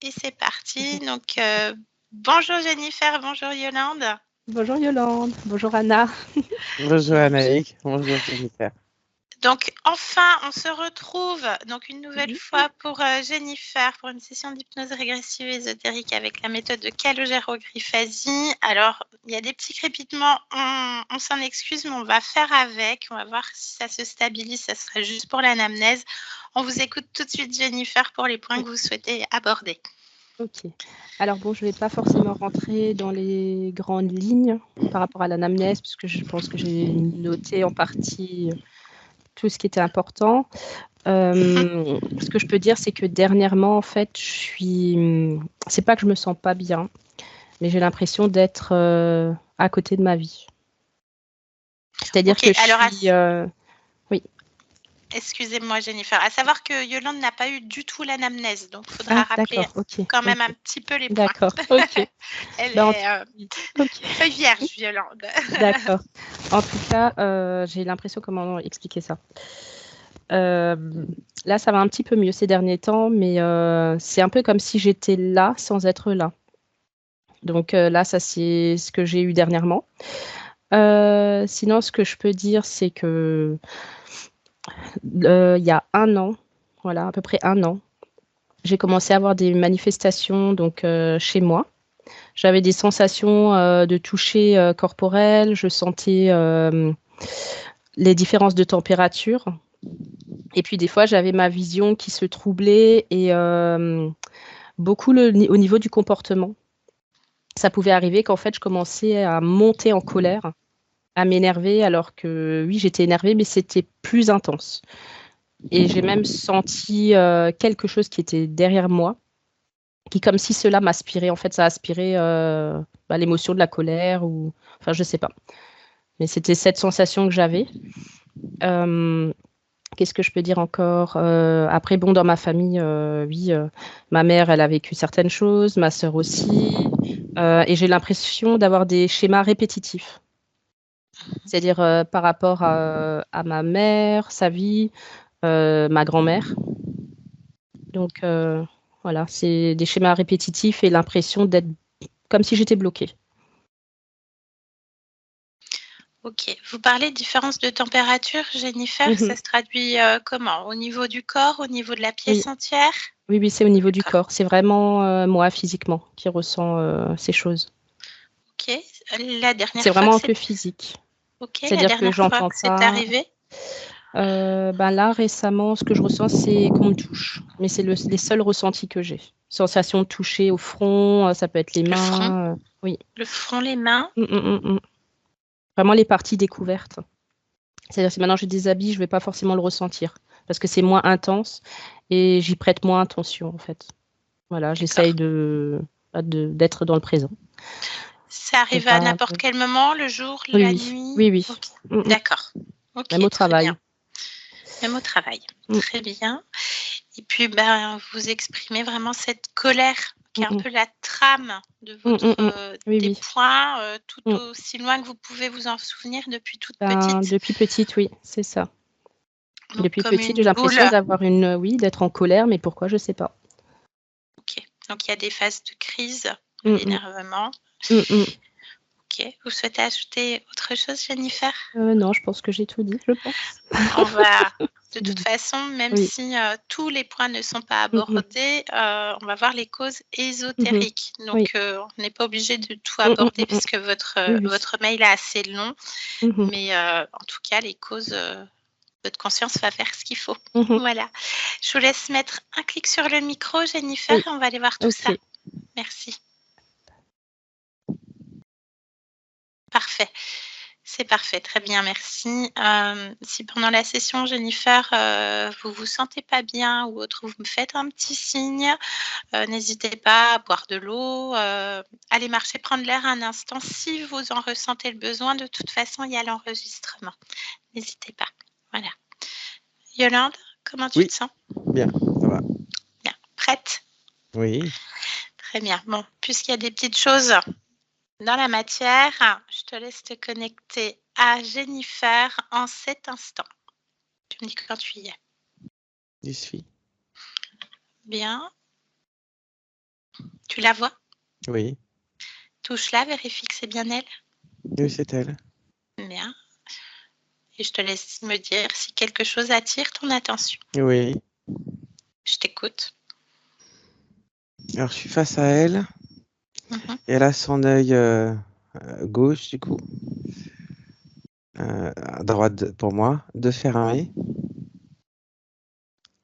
et c'est parti. Donc, bonjour Jennifer, bonjour Yolande. Bonjour Yolande, bonjour Anna. Bonjour Anaïk, bonjour Jennifer. Donc, enfin, on se retrouve donc une nouvelle fois pour Jennifer, pour une session d'hypnose régressive ésotérique avec la méthode de calogéro-Griffasie. Alors, il y a des petits crépitements, on s'en excuse, mais on va faire avec. On va voir si ça se stabilise, ça sera juste pour l'anamnèse. On vous écoute tout de suite Jennifer pour les points que vous souhaitez aborder. Ok. Alors bon, je ne vais pas forcément rentrer dans les grandes lignes par rapport à l'anamnèse, puisque je pense que j'ai noté en partie tout ce qui était important. Ce que je peux dire, c'est que dernièrement, en fait, c'est pas que je me sens pas bien, mais j'ai l'impression d'être à côté de ma vie. C'est-à-dire que je suis... Oui. Excusez-moi Jennifer, à savoir que Yolande n'a pas eu du tout l'anamnèse, donc il faudra rappeler quand même un petit peu les points. D'accord, ok. Elle est feuille vierge, Yolande. D'accord. En tout cas, j'ai l'impression, comment expliquer ça. Là, ça va un petit peu mieux ces derniers temps, mais c'est un peu comme si j'étais là sans être là. Donc là, ça, c'est ce que j'ai eu dernièrement. Sinon, ce que je peux dire, c'est que il y a un an, voilà, à peu près un an, j'ai commencé à avoir des manifestations donc, chez moi. J'avais des sensations de toucher corporel, je sentais les différences de température. Et puis des fois, j'avais ma vision qui se troublait et beaucoup au niveau du comportement. Ça pouvait arriver qu'en fait, je commençais à monter en colère, à m'énerver, alors que oui, j'étais énervée, mais c'était plus intense. Et j'ai même senti quelque chose qui était derrière moi, qui comme si cela m'aspirait. En fait, ça aspirait l'émotion de la colère ou... Enfin, je sais pas. Mais c'était cette sensation que j'avais. Qu'est-ce que je peux dire encore? Après, bon, dans ma famille, oui, ma mère, elle a vécu certaines choses, ma sœur aussi. Et j'ai l'impression d'avoir des schémas répétitifs. C'est-à-dire par rapport à ma mère, sa vie, ma grand-mère. Donc, voilà, c'est des schémas répétitifs et l'impression d'être comme si j'étais bloquée. Ok. Vous parlez de différence de température, Jennifer. Ça se traduit comment? Au niveau du corps, au niveau de la pièce entière? Oui, c'est au niveau du corps. C'est vraiment moi, physiquement, qui ressens ces choses. Ok. La dernière c'est fois vraiment que physique. Ok. C'est-à-dire que j'entends C'est arrivé? Là, récemment, ce que je ressens, c'est qu'on me touche. Mais c'est les seuls ressentis que j'ai. Sensation de toucher au front, ça peut être les mains. Front. Oui. Le front, les mains. Vraiment les parties découvertes. C'est-à-dire que si maintenant je déshabille, je ne vais pas forcément le ressentir. Parce que c'est moins intense et j'y prête moins attention, en fait. Voilà, j'essaye d'être dans le présent. Ça arrive à n'importe quel moment, le jour, la nuit? Oui. Okay. D'accord. Ok, même au travail. Bien. Même au travail. Très bien. Et puis, vous exprimez vraiment cette colère qui est un peu la trame de votre des points, tout aussi loin que vous pouvez vous en souvenir depuis toute petite. Depuis petite, oui, c'est ça. Donc, depuis petite, j'ai l'impression d'avoir d'être en colère, mais pourquoi, je ne sais pas. Ok. Donc, il y a des phases de crise, d'énervement. Ok. Vous souhaitez ajouter autre chose, Jennifer? Non, je pense que j'ai tout dit, je pense. On va, de toute façon, même si tous les points ne sont pas abordés, on va voir les causes ésotériques. Donc, on n'est pas obligé de tout aborder puisque votre mail est assez long. Mais en tout cas, les causes, votre conscience va faire ce qu'il faut. Voilà. Je vous laisse mettre un clic sur le micro, Jennifer, et on va aller voir tout ça. Merci. Parfait. C'est parfait, très bien, merci. Si pendant la session, Jennifer, vous vous sentez pas bien ou autre, vous me faites un petit signe. N'hésitez pas à boire de l'eau, aller marcher, prendre l'air un instant. Si vous en ressentez le besoin, de toute façon, il y a l'enregistrement. N'hésitez pas. Voilà. Yolande, comment tu te sens? Bien, ça va. Bien. Prête? Oui. Très bien. Bon, puisqu'il y a des petites choses dans la matière, je te laisse te connecter à Jennifer en cet instant. Tu me dis quand tu y es. J'y suis. Bien. Tu la vois? Oui. Touche-la, vérifie que c'est bien elle. Oui, c'est elle. Bien. Et je te laisse me dire si quelque chose attire ton attention. Oui. Je t'écoute. Alors, je suis face à elle. Mhm. Et elle a son œil gauche, du coup. À droite pour moi, de fermé.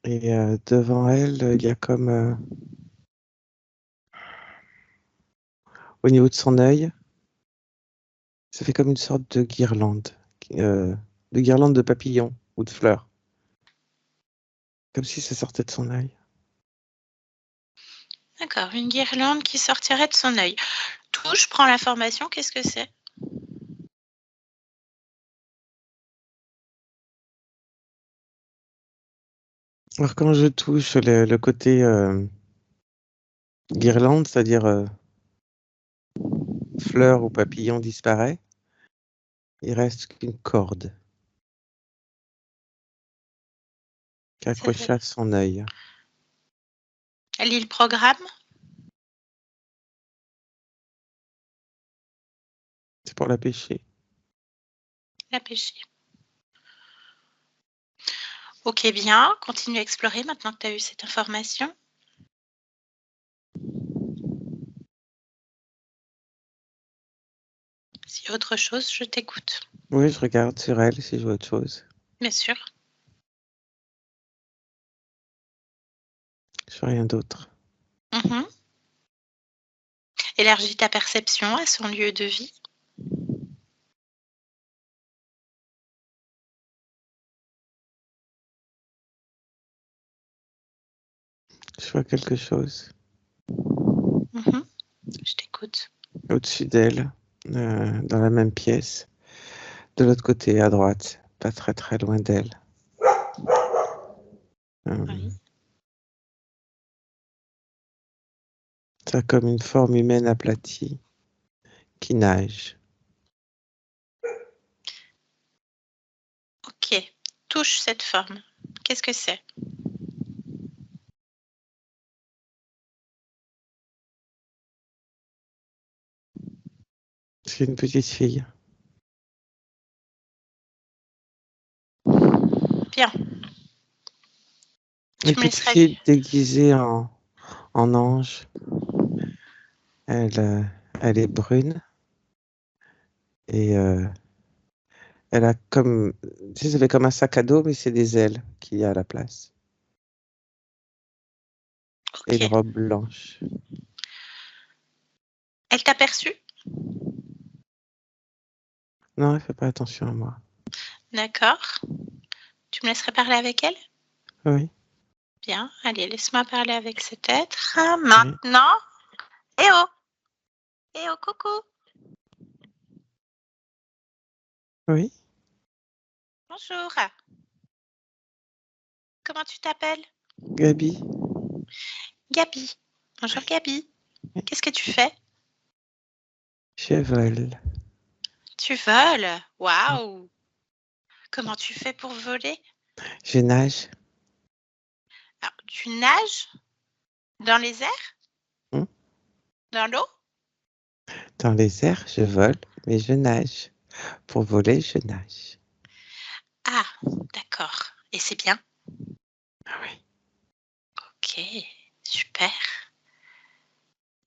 Et devant elle, il y a comme... au niveau de son œil, ça fait comme une sorte de guirlande. De guirlande de papillons ou de fleurs. Comme si ça sortait de son œil. D'accord, une guirlande qui sortirait de son œil. Touche, prends l'information, qu'est-ce que c'est? Alors quand je touche le côté guirlande, c'est-à-dire fleur ou papillon disparaît, il reste qu'une corde qui est accrochée à son œil. Elle lit le programme? C'est pour la pêcher. La pêcher. Ok, bien. Continue à explorer maintenant que tu as eu cette information. S'il y a autre chose, je t'écoute. Oui, je regarde sur elle si je vois autre chose. Bien sûr. Je vois rien d'autre. Mhm. Élargis ta perception à son lieu de vie. Je vois quelque chose Mhm. Je t'écoute. au-dessus d'elle, dans la même pièce, de l'autre côté, à droite, pas très très loin d'elle. Oui. Ça a comme une forme humaine aplatie qui nage. Ok. Touche cette forme. Qu'est-ce que c'est? C'est une petite fille. Bien. Une Tu me petite laisseras. fille déguisée en ange. Elle, elle est brune et elle a comme, tu sais, ça fait comme un sac à dos, mais c'est des ailes qu'il y a à la place. Et une Ok. robe blanche. Elle t'a perçu? Non, elle fait pas attention à moi. D'accord. Tu me laisserais parler avec elle? Oui, Bien. Allez, laisse-moi parler avec cet être. oui, Maintenant. Eh oh! Eh oh, coucou! oui. Bonjour. Comment tu t'appelles? Gabi, Gabi. Bonjour Gabi. Qu'est-ce que tu fais? je vole. Tu voles? Waouh! Comment tu fais pour voler? Je nage. Alors, tu nages dans les airs? Hmm. Dans l'eau? Dans les airs, je vole, mais je nage. Pour voler, je nage. Ah, d'accord. Et c'est bien? Ah oui. Ok, super.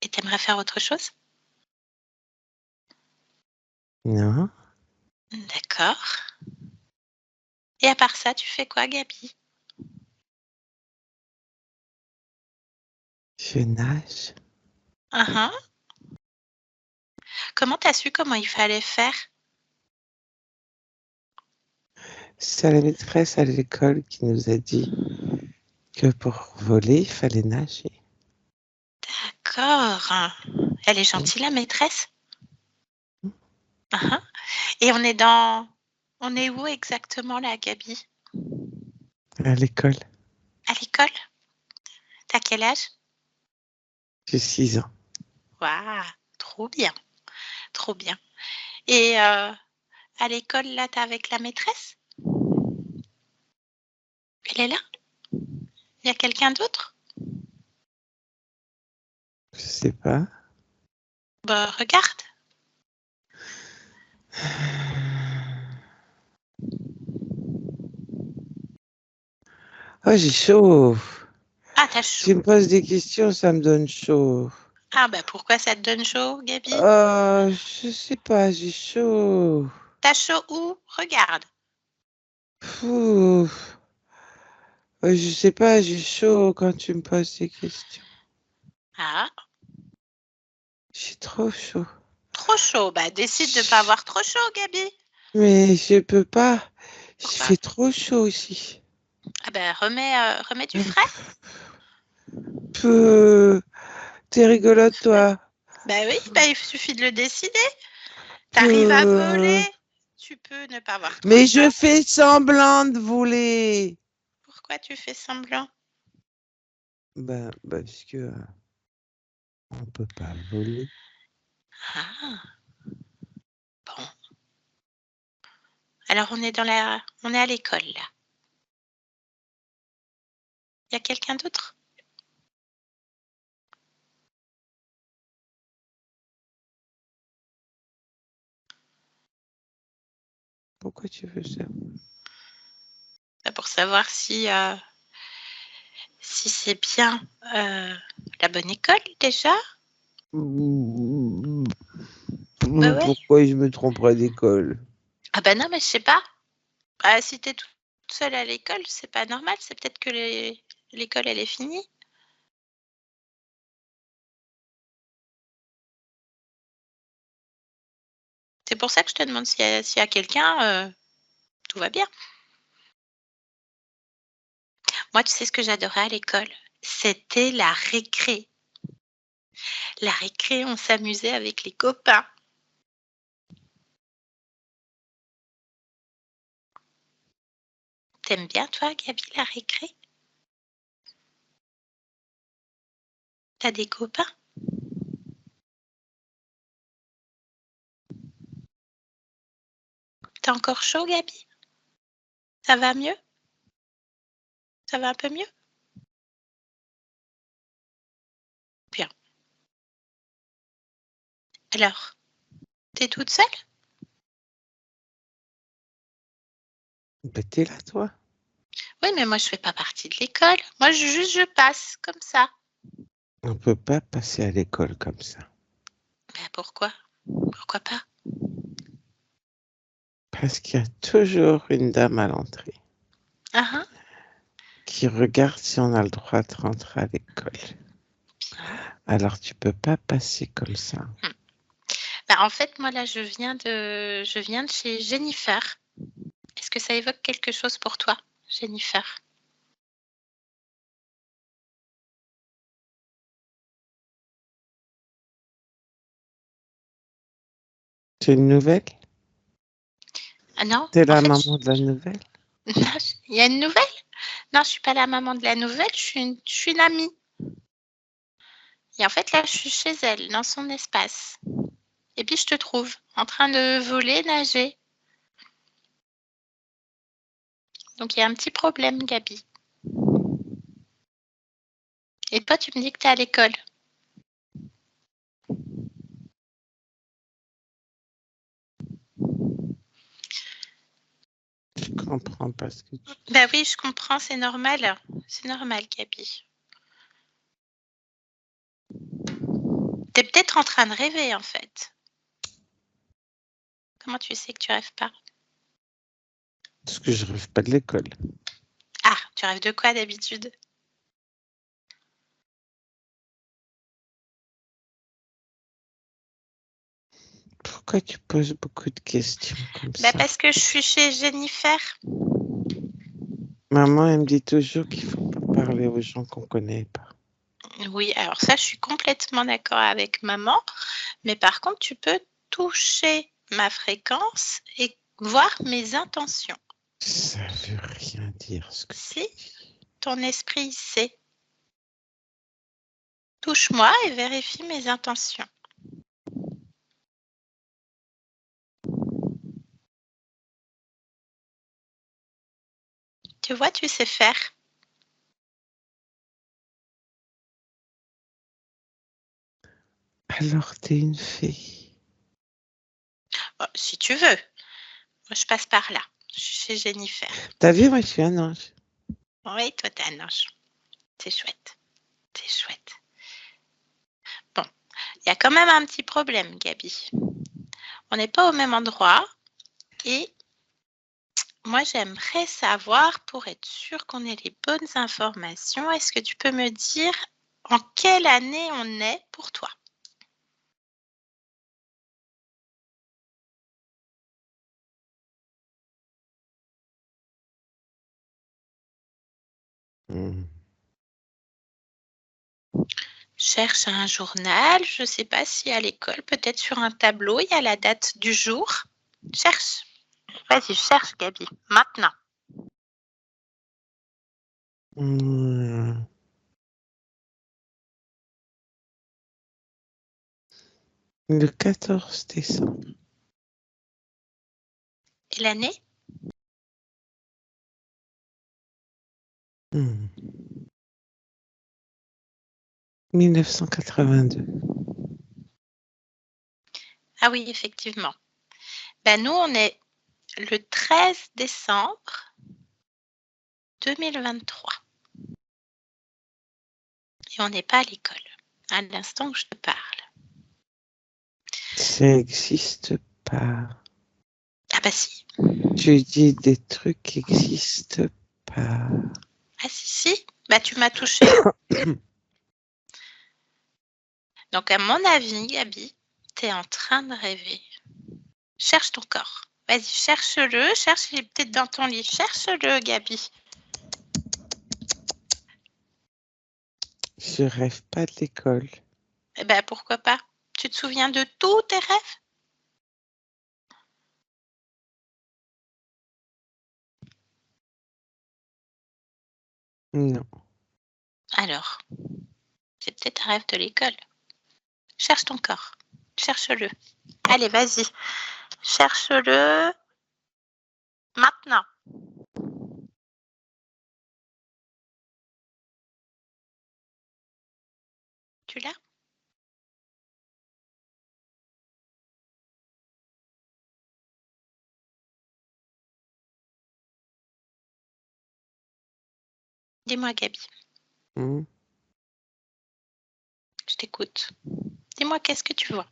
Et t'aimerais faire autre chose? Non, D'accord. Et à part ça, tu fais quoi, Gabi? je nage. Uhum. Comment t'as su comment il fallait faire? C'est la maîtresse à l'école qui nous a dit que pour voler, il fallait nager. D'accord. Elle est Hmm. gentille, la maîtresse? Uhum. Et on est où exactement là, Gabi? À l'école, À l'école? T'as quel âge? j'ai 6 ans. Waouh, trop bien, trop bien. Et à l'école, là, t'es avec la maîtresse? Elle est là? Il y a quelqu'un d'autre? Je sais pas. Bah, regarde. Oh, j'ai chaud. Ah, t'as chaud. Tu me poses des questions, ça me donne chaud. Ah, bah pourquoi ça te donne chaud, Gabi? Je sais pas, j'ai chaud. T'as chaud où? Regarde. Fou. Je sais pas, j'ai chaud quand tu me poses ces questions. Ah, J'ai trop chaud. trop chaud. Bah, décide de pas avoir trop chaud, Gabi. Mais je peux pas. Il Pourquoi? fait trop chaud ici. Ah, bah, remets du frais. Peu. T'es rigolote, toi. Bah oui, bah, il suffit de le décider. T'arrives à Peu. voler. Tu peux ne pas avoir trop Mais chaud. je fais semblant de voler. Pourquoi tu fais semblant? Ben, parce que on peut pas voler. Ah, bon. Alors, on est à l'école, là. Il y a quelqu'un d'autre? Pourquoi tu veux ça? Bah, pour savoir si c'est bien la bonne école, déjà. Bah ouais. Pourquoi je me tromperais d'école? Ah bah non, mais je sais pas. Bah, si t'es toute seule à l'école, c'est pas normal. C'est peut-être que l'école, elle est finie. C'est pour ça que je te demande s'il y a quelqu'un, tout va bien. Moi, tu sais ce que j'adorais à l'école? C'était la récré. La récré, on s'amusait avec les copains. T'aimes bien, toi, Gabi, la récré? T'as des copains? T'as encore chaud, Gabi? Ça va mieux? Ça va un peu mieux? Bien. Alors, t'es toute seule? Ben, t'es là, toi. Oui, mais moi, je fais pas partie de l'école. Moi, je passe comme ça. On peut pas passer à l'école comme ça. Ben, pourquoi? Pourquoi pas? Parce qu'il y a toujours une dame à l'entrée Ah, hein? qui regarde si on a le droit de rentrer à l'école. Bien. Alors tu peux pas passer comme ça. Mmh. Bah, en fait, moi, là, je viens de chez Jennifer. Est-ce que ça évoque quelque chose pour toi, Jennifer? C'est une nouvelle? Ah non? T'es En la fait, maman de la nouvelle? non, il y a une nouvelle? Non, je suis pas la maman de la nouvelle, je suis une amie. Et en fait, là, je suis chez elle, dans son espace. Et puis, je te trouve en train de voler, nager. Donc, il y a un petit problème, Gabi. Et toi, tu me dis que tu es à l'école. Je comprends pas ce que tu dis. Bah oui, je comprends, c'est normal. C'est normal, Gabi. Tu es peut-être en train de rêver, en fait. Comment tu sais que tu rêves pas? Parce que je rêve pas de l'école. Ah, tu rêves de quoi d'habitude? Pourquoi tu poses beaucoup de questions comme Bah ça? parce que je suis chez Jennifer. Maman, elle me dit toujours qu'il faut pas parler aux gens qu'on connaît pas. Oui, alors ça, je suis complètement d'accord avec maman. Mais par contre, tu peux toucher ma fréquence et voir mes intentions. Ça veut rien dire ce que tu Si dis. ton esprit sait, touche-moi et vérifie mes intentions. Tu vois, tu sais faire. Alors, t'es une fée. Oh, si tu veux. Moi, je passe par là. Je suis chez Jennifer. T'as vu, moi, je suis un ange. Oui, toi, t'es un ange. C'est chouette. C'est chouette. Bon, il y a quand même un petit problème, Gabi. On n'est pas au même endroit et moi, j'aimerais savoir, pour être sûre qu'on ait les bonnes informations, est-ce que tu peux me dire en quelle année on est pour toi? Hmm. Cherche un journal, je ne sais pas si à l'école, peut-être sur un tableau, il y a la date du jour. Cherche. Vas-y, cherche, Gabi, maintenant. Hmm. Le 14 décembre. Et l'année? Hmm. 1982. Ah oui, effectivement. Ben, nous, on est le 13 décembre 2023. Et on n'est pas à l'école, à l'instant où je te parle. Ça n'existe pas. Ah bah si. Tu dis des trucs qui n'existent pas. Ah si. Bah tu m'as touché. Donc à mon avis, Gabi, tu es en train de rêver. Cherche ton corps. Vas-y, cherche-le. Cherche-le peut-être dans ton lit. Cherche-le, Gabi. Je rêve pas de l'école. Eh ben pourquoi pas? Tu te souviens de tous tes rêves? Non. Alors, c'est peut-être un rêve de l'école. Cherche ton corps. Cherche-le. Allez, vas-y. Cherche-le maintenant. Tu l'as? Dis-moi, Gabi. Hmm. Je t'écoute. Dis-moi, qu'est-ce que tu vois?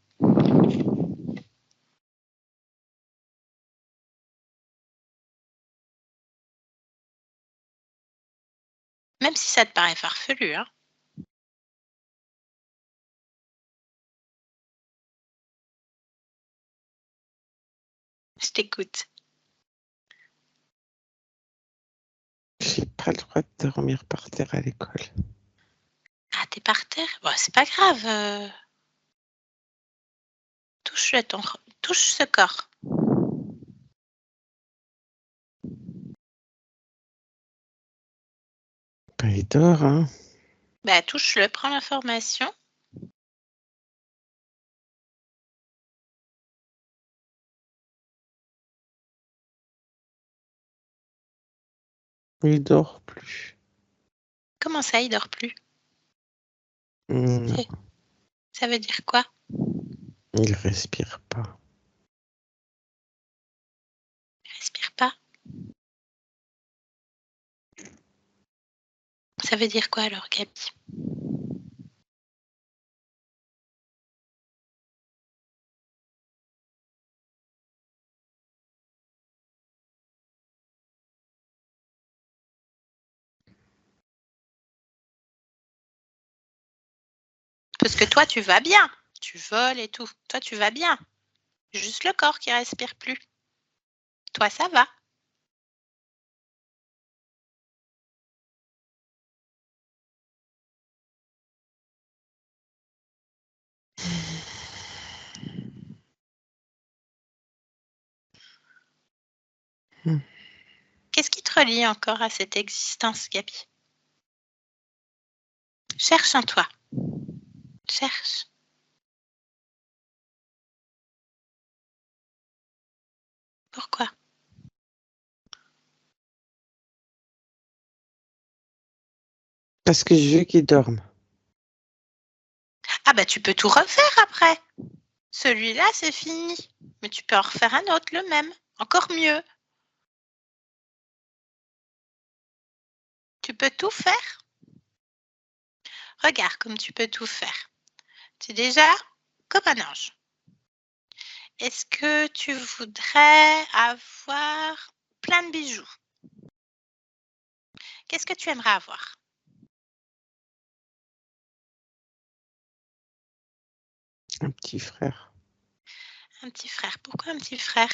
Même si ça te paraît farfelu, hein? Je t'écoute. J'ai pas le droit de dormir par terre à l'école. Ah, t'es par terre? Bon, c'est pas grave. Touche ce corps. Ben, il dort, hein. Bah, touche-le, prends l'information. Il dort plus. Comment ça, il dort plus? Non, Ça veut dire quoi? il respire pas. Il respire pas. Ça veut dire quoi alors, Gabi? Parce que toi, tu vas bien. Tu voles et tout. Toi, tu vas bien. Juste le corps qui respire plus. Toi, ça va. Hmm. Qu'est-ce qui te relie encore à cette existence, Gabi? Cherche en toi. Cherche. Pourquoi? Parce que je veux qu'il dorme. Ah bah tu peux tout refaire après. Celui-là, c'est fini. Mais tu peux en refaire un autre, le même. Encore mieux. Tu peux tout faire. Regarde comme tu peux tout faire. Tu es déjà comme un ange. Est-ce que tu voudrais avoir plein de bijoux? Qu'est-ce que tu aimerais avoir? Un petit frère. Un petit frère. Pourquoi un petit frère?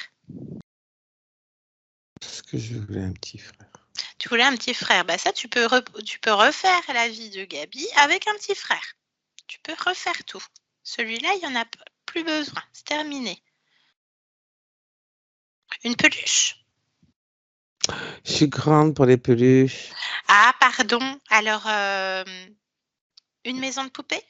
Parce que je voulais un petit frère. Tu voulais un petit frère. Bah ça, tu peux refaire la vie de Gabi avec un petit frère. Tu peux refaire tout. Celui-là, il n'y en a plus besoin. C'est terminé. Une peluche? Je suis grande pour les peluches. Ah, pardon. Alors, une maison de poupée?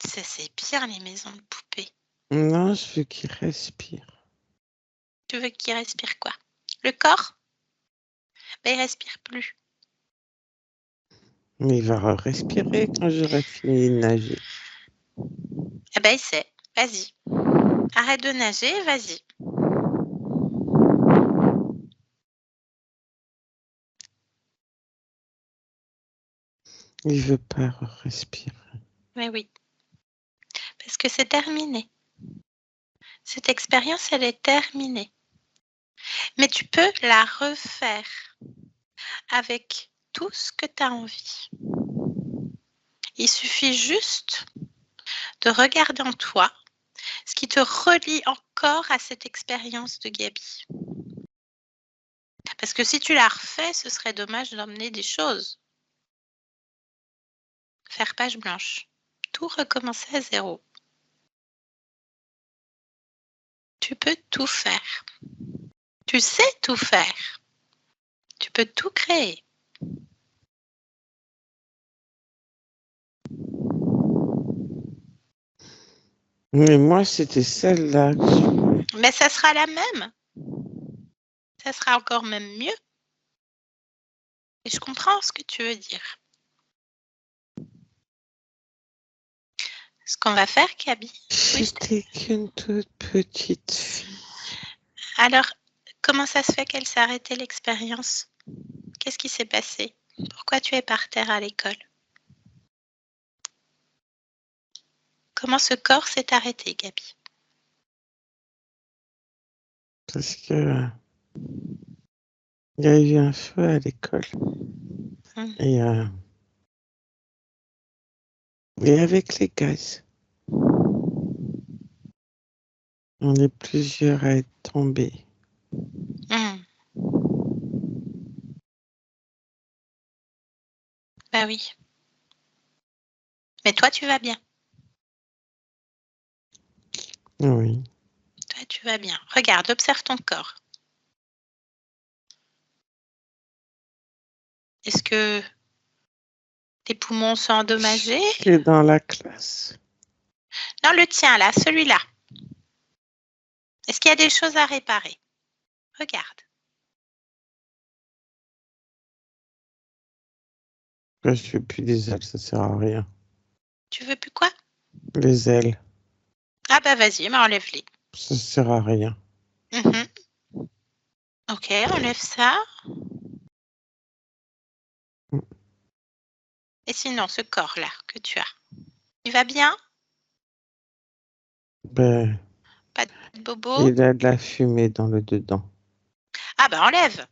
Ça, c'est bien, les maisons de poupée. Non, je veux qu'il respire. Tu veux qu'il respire quoi? Le corps? Ben, il respire plus. Mais il va respirer quand j'aurai fini de nager. Eh ben, essaie. Vas-y. Arrête de nager, vas-y. Il veut pas respirer. Mais oui. Parce que c'est terminé. Cette expérience, elle est terminée. Mais tu peux la refaire avec tout ce que tu as envie. Il suffit juste de regarder en toi ce qui te relie encore à cette expérience de Gabi. Parce que si tu la refais, ce serait dommage d'emmener des choses. Faire page blanche. Tout recommencer à zéro. Tu peux tout faire. Tu sais tout faire. Tu peux tout créer. Mais moi, c'était celle-là. Mais ça sera la même. Ça sera encore même mieux. Et je comprends ce que tu veux dire. Ce qu'on va faire, Gabi. J'étais qu'une toute petite fille. Alors, comment ça se fait qu'elle s'est arrêtée l'expérience? Qu'est-ce qui s'est passé? Pourquoi tu es par terre à l'école? Comment ce corps s'est arrêté, Gabi? Parce que il y a eu un feu à l'école. Et avec les gaz, on est plusieurs à être tombés. Mmh. Bah oui. Mais toi, tu vas bien. Oui. Toi, tu vas bien. Regarde, observe ton corps. Est-ce que tes poumons sont endommagés? J'étais dans la classe. Non, le tien, là, celui-là. Est-ce qu'il y a des choses à réparer? Regarde. Là, je fais plus des ailes, ça sert à rien. Tu veux plus quoi? Les ailes, Ah bah vas-y, mais enlève-les. ça sert à rien. Mmh. Ok, enlève ça. Mm. Et sinon, ce corps-là que tu as, il va bien? Ben, Pas de bobo? il a de la fumée dans le dedans. Ah bah enlève.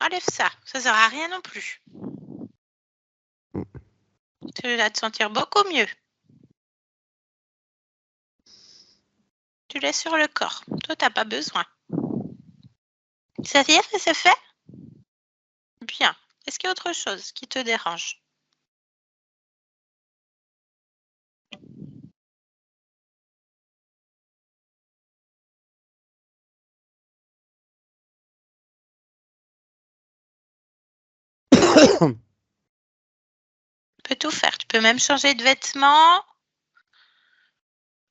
Enlève ça. Ça sert à rien non plus. Mm. Tu vas te sentir beaucoup mieux. Tu laisses sur le corps. Toi, t'as pas besoin. Ça y est, c'est fait? Bien. Est-ce qu'il y a autre chose qui te dérange? Tu peux tout faire. Tu peux même changer de vêtements.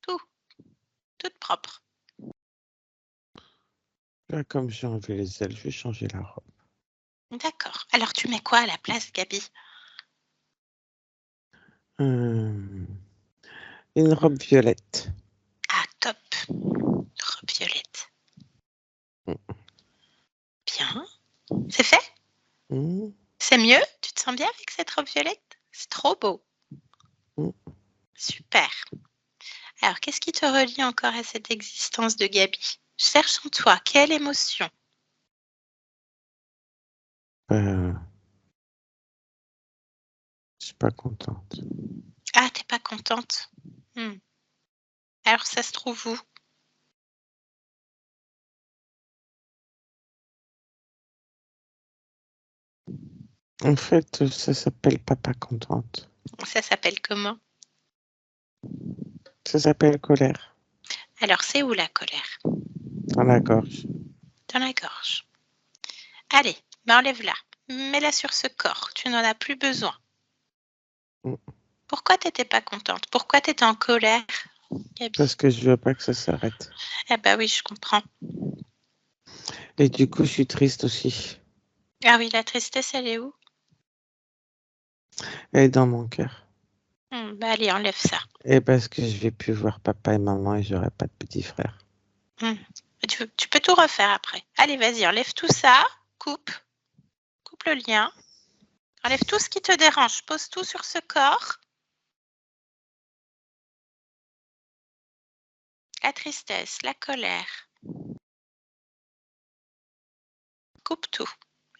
Tout. Toute propre. Là, comme j'ai enlevé les ailes, je vais changer la robe. D'accord. Alors, tu mets quoi à la place, Gabi? Une robe violette. Ah, top. Robe violette. Bien. C'est fait? Mm. C'est mieux? Tu te sens bien avec cette robe violette? C'est trop beau. Mm. Super. Alors, qu'est-ce qui te relie encore à cette existence de Gaby? Cherche en toi, quelle émotion? Je suis pas contente. Ah, t'es pas contente? Alors, ça se trouve où? En fait, ça s'appelle pas contente. Ça s'appelle comment? Ça s'appelle colère. Alors, c'est où la colère? Dans la gorge. Dans la gorge. Allez, enlève-la. Mets-la sur ce corps. Tu n'en as plus besoin. Mm. Pourquoi t'étais pas contente? Pourquoi t'étais en colère, Gaby? Parce que je veux pas que ça s'arrête. Ah bah oui, je comprends. Et du coup, je suis triste aussi. Ah oui, la tristesse, elle est où? Elle est dans mon cœur. Bah allez, enlève ça. Et parce que je vais plus voir papa et maman et j'aurai pas de petit frère. Tu peux tout refaire après. Allez, vas-y, enlève tout ça. Coupe le lien. Enlève tout ce qui te dérange. Pose tout sur ce corps. La tristesse, la colère. Coupe tout.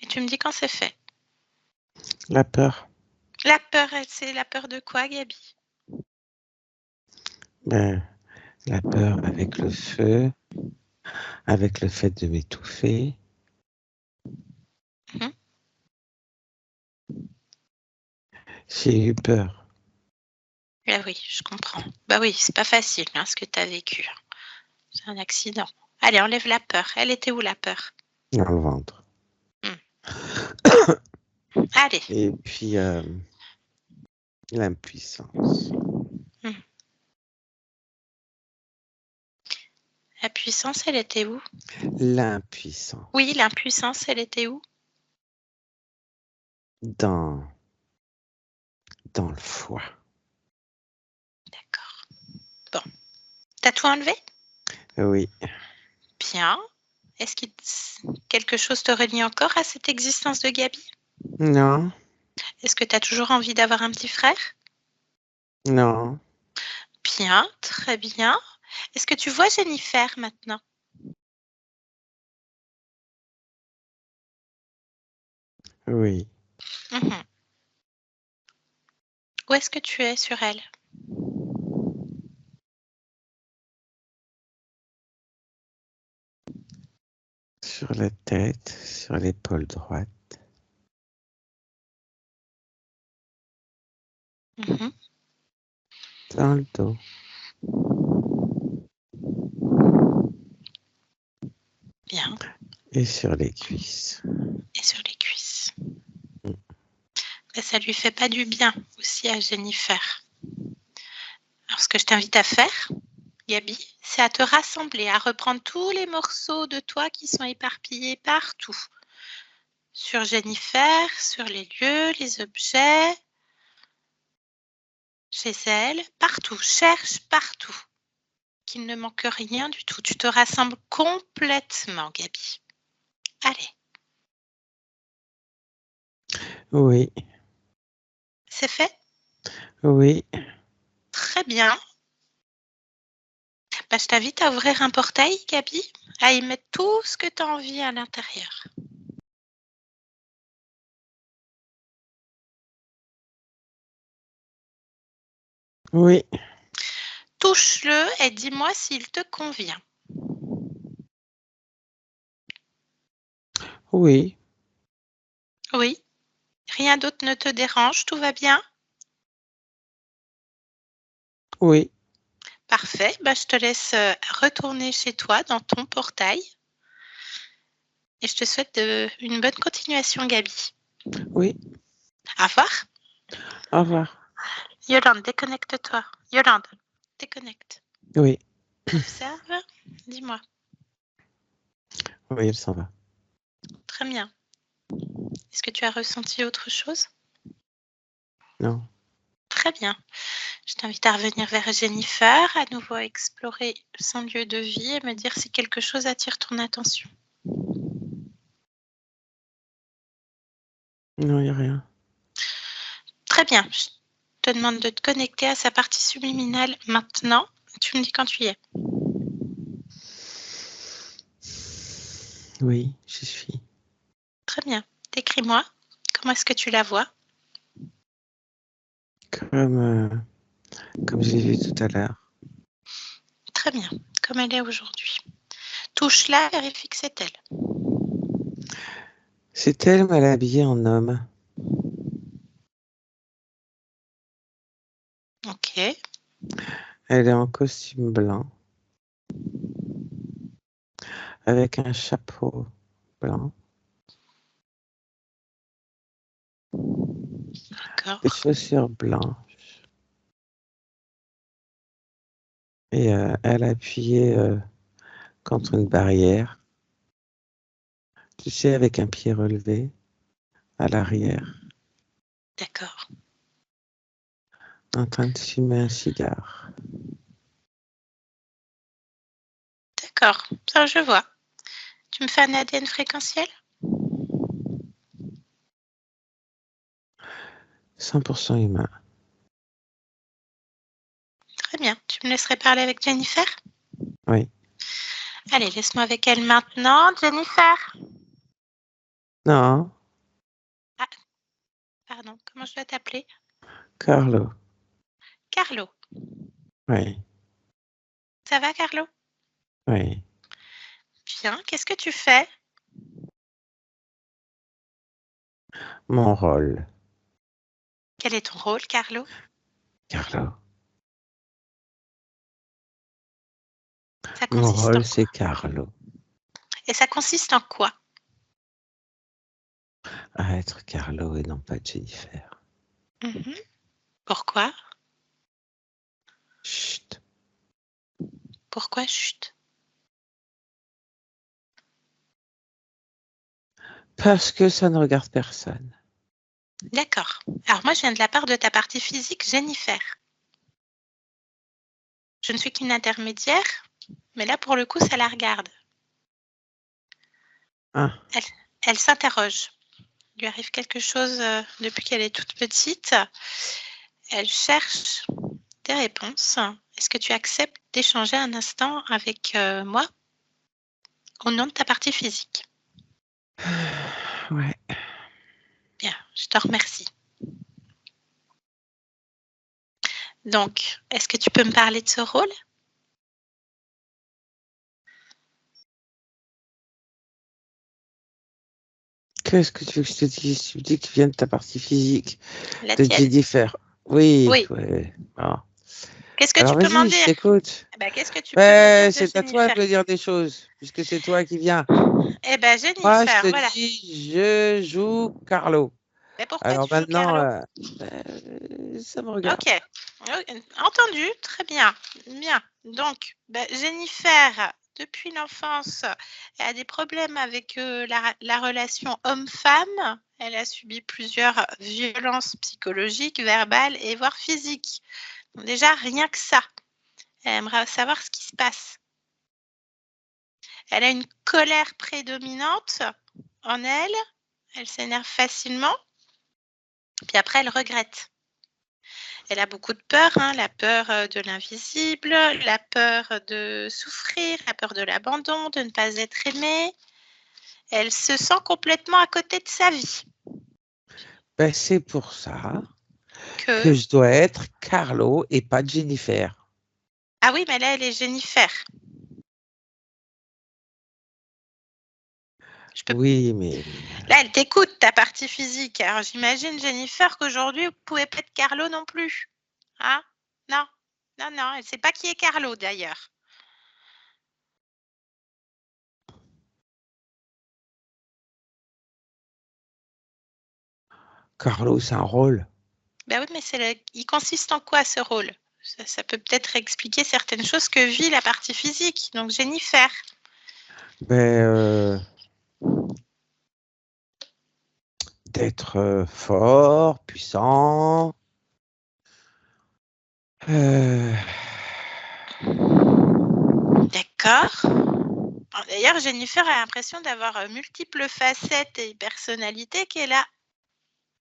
Et tu me dis quand c'est fait. La peur. La peur, c'est la peur de quoi, Gaby? Ben, la peur avec le feu, avec le fait de m'étouffer. Mhm. J'ai eu peur. Ah oui, je comprends. Bah oui, c'est pas facile ce que tu as vécu. C'est un accident. Allez, enlève la peur. Elle était où la peur? Dans le ventre. Allez. Et puis, l'impuissance. La puissance, elle était où? L'impuissance. Oui, l'impuissance, elle était où? Dans le foie. D'accord. Bon. T'as tout enlevé? Oui. Bien. Est-ce que quelque chose te relie encore à cette existence de Gaby? Non. Est-ce que tu as toujours envie d'avoir un petit frère? Non. Bien, très bien. Est-ce que tu vois Jennifer maintenant? Oui. Mhm. Où est-ce que tu es sur elle? Sur la tête, sur l'épaule droite. Mhm. Dans le dos. Bien. Et sur les cuisses. Et sur les cuisses. Mm. Ben, ça lui fait pas du bien aussi à Jennifer. Alors, ce que je t'invite à faire, Gaby, c'est à te rassembler, à reprendre tous les morceaux de toi qui sont éparpillés partout. Sur Jennifer, sur les lieux, les objets, chez elle, partout. Cherche partout. Qu'il ne manque rien du tout. Tu te rassembles complètement, Gaby. Allez, Oui. c'est fait? Oui. Très bien. Ben, je t'invite à ouvrir un portail, Gaby, à y mettre tout ce que tu as envie à l'intérieur. Oui. Touche-le et dis-moi s'il te convient. Oui. Oui. Rien d'autre ne te dérange, tout va bien? Oui. Parfait. Ben, je te laisse retourner chez toi dans ton portail. Et je te souhaite une bonne continuation, Gaby. Oui. Au revoir. Au revoir. Yolande, déconnecte-toi. Yolande, déconnecte. Oui. Observe. Dis-moi. Oui, elle s'en va. Très bien. Est-ce que tu as ressenti autre chose? Non. Très Très bien. Je t'invite à revenir vers Jennifer, à nouveau explorer son lieu de vie et me dire si quelque chose attire ton attention. Non, il n'y a rien. Très bien. Je te demande de te connecter à sa partie subliminale maintenant. Tu me dis quand tu y es. Oui, j'y suis. Très bien. Décris-moi. Comment est-ce que tu la vois? Comme je l'ai vu tout à l'heure. Très bien. Comme elle est aujourd'hui. Touche-la, vérifie que c'est elle. C'est elle, mais elle est habillée en homme. Ok. Elle est en costume blanc. Avec un chapeau blanc. D'accord. Des chaussures blanches. Et elle est appuyée contre une barrière. Tu sais, avec un pied relevé à l'arrière. D'accord. En train de fumer un cigare. D'accord. Ça, je vois. Tu me fais un ADN fréquentiel? 100% humain. Très bien. Tu me laisserais parler avec Jennifer? Oui. Allez, laisse-moi avec elle maintenant. Jennifer? Non, Ah, pardon. Comment je dois t'appeler? Carlo. Carlo. Oui, Ça va, Carlo? oui. Bien. Qu'est-ce que tu fais? Mon rôle, Quel est ton rôle, Carlo? Carlo. Ça Mon consiste en rôle, quoi? c'est Carlo. Et ça consiste en quoi? À être Carlo et non pas Jennifer. Mhm. Pourquoi? Chut. Pourquoi? Chut. Parce que ça ne regarde personne. D'accord. Alors moi, je viens de la part de ta partie physique, Jennifer. Je ne suis qu'une intermédiaire, mais là, pour le coup, ça la regarde. Ah, Elle s'interroge. Il lui arrive quelque chose depuis qu'elle est toute petite. Elle cherche des réponses. Est-ce que tu acceptes d'échanger un instant avec moi au nom de ta partie physique? ouais. Bien, je te remercie. Donc, est-ce que tu peux me parler de ce rôle? Qu'est-ce que tu veux que je te dise? Tu me dis que tu viens de ta partie physique, La de tienne? Jennifer. Oui, Oui. ouais. Bon. Qu'est-ce que Alors tu peux m'en vas-y, je dire? t'écoute. Eh ben, qu'est-ce que tu peux me dire de C'est à toi Jennifer? de me dire des choses, puisque c'est toi qui viens. Eh ben, Moi, je te Jennifer, voilà. dis, je joue Carlo. Mais pourquoi Alors tu joues maintenant, Carlo? ça me regarde. Ok, entendu, très bien, bien. Donc, Jennifer, depuis l'enfance, elle a des problèmes avec la relation homme-femme. Elle a subi plusieurs violences psychologiques, verbales et voire physiques. Donc déjà, rien que ça, elle aimerait savoir ce qui se passe. Elle a une colère prédominante en elle, elle s'énerve facilement, puis après, elle regrette. Elle a beaucoup de peur, hein, la peur de l'invisible, la peur de souffrir, la peur de l'abandon, de ne pas être aimée. Elle se sent complètement à côté de sa vie. Ben, c'est pour ça Que... que je dois être Carlo et pas Jennifer. Ah oui, mais là, elle est Jennifer. Je peux... Oui, mais Là, elle t'écoute, ta partie physique. Alors, j'imagine, Jennifer, qu'aujourd'hui, vous ne pouvez pas être Carlo non plus. Hein? Non, non, non, elle ne sait pas qui est Carlo, d'ailleurs. Carlo, c'est un rôle. Ben oui, mais il consiste en quoi, ce rôle? Ça peut peut-être expliquer certaines choses que vit la partie physique, donc Jennifer. Ben, d'être fort, puissant, D'accord. D'ailleurs, Jennifer a l'impression d'avoir multiples facettes et personnalités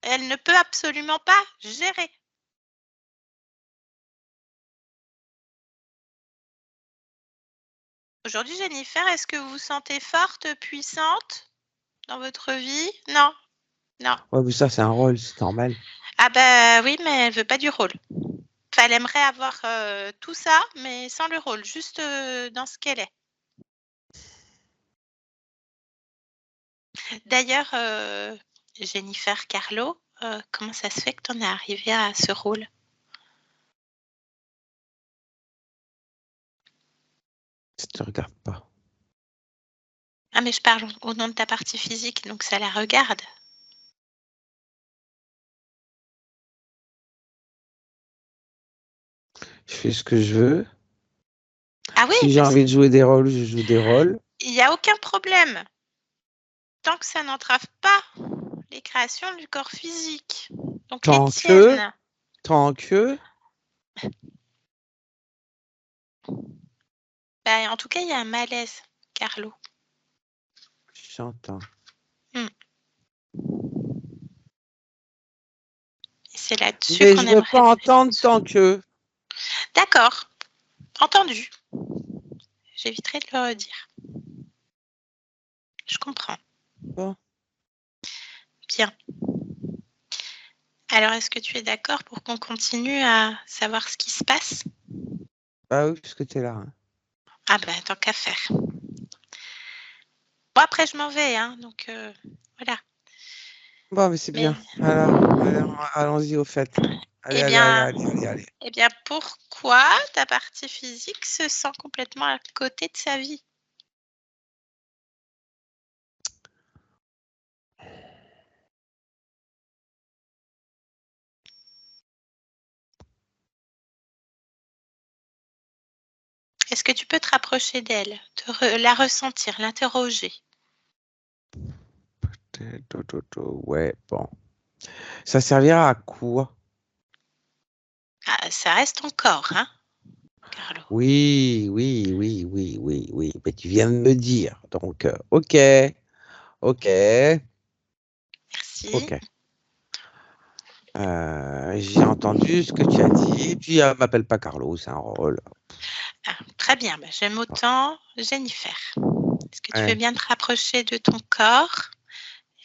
elle ne peut absolument pas gérer. Aujourd'hui, Jennifer, est-ce que vous vous sentez forte, puissante dans votre vie? Non, non. Ouais, mais ça, c'est un rôle, c'est normal. Ah bah oui, mais elle veut pas du rôle. Enfin, elle aimerait avoir tout ça, mais sans le rôle, juste dans ce qu'elle est. D'ailleurs, Jennifer Carlo, comment ça se fait que tu en es arrivée à ce rôle? Ça te regarde pas. Ah, mais je parle au nom de ta partie physique, donc ça la regarde. Je fais ce que je veux. Ah oui, Si j'ai envie de jouer des rôles, je joue des rôles. il n'y a aucun problème. Tant que ça n'entrave pas les créations du corps physique. Donc les Tant tiennes. que, Bah, en tout cas, il y a un malaise, Carlo. j'entends. Et c'est là-dessus Mais qu'on je veux aimerait pas vous entendre mettre. tant que. D'accord, entendu. J'éviterai de le redire. Je comprends. Bon. Bien. Alors, est-ce que tu es d'accord pour qu'on continue à savoir ce qui se passe? Bah oui, puisque tu es là. Hein. Ah bah, tant qu'à faire. Bon, après, je m'en vais, hein, donc voilà. Bon, mais c'est bien. Allons-y au fait. Eh bien, pourquoi ta partie physique se sent complètement à côté de sa vie? Est-ce que tu peux te rapprocher d'elle, la ressentir, l'interroger? Ouais, bon. Ça servira à quoi? Ah, ça reste ton corps, hein, Carlo? Oui. Mais tu viens de me dire. Donc, ok. Merci. J'ai entendu ce que tu as dit. Puis, m'appelle pas Carlo, c'est un rôle. Ah, très bien, bah, j'aime autant Jennifer. Est-ce que tu veux Ouais. bien te rapprocher de ton corps,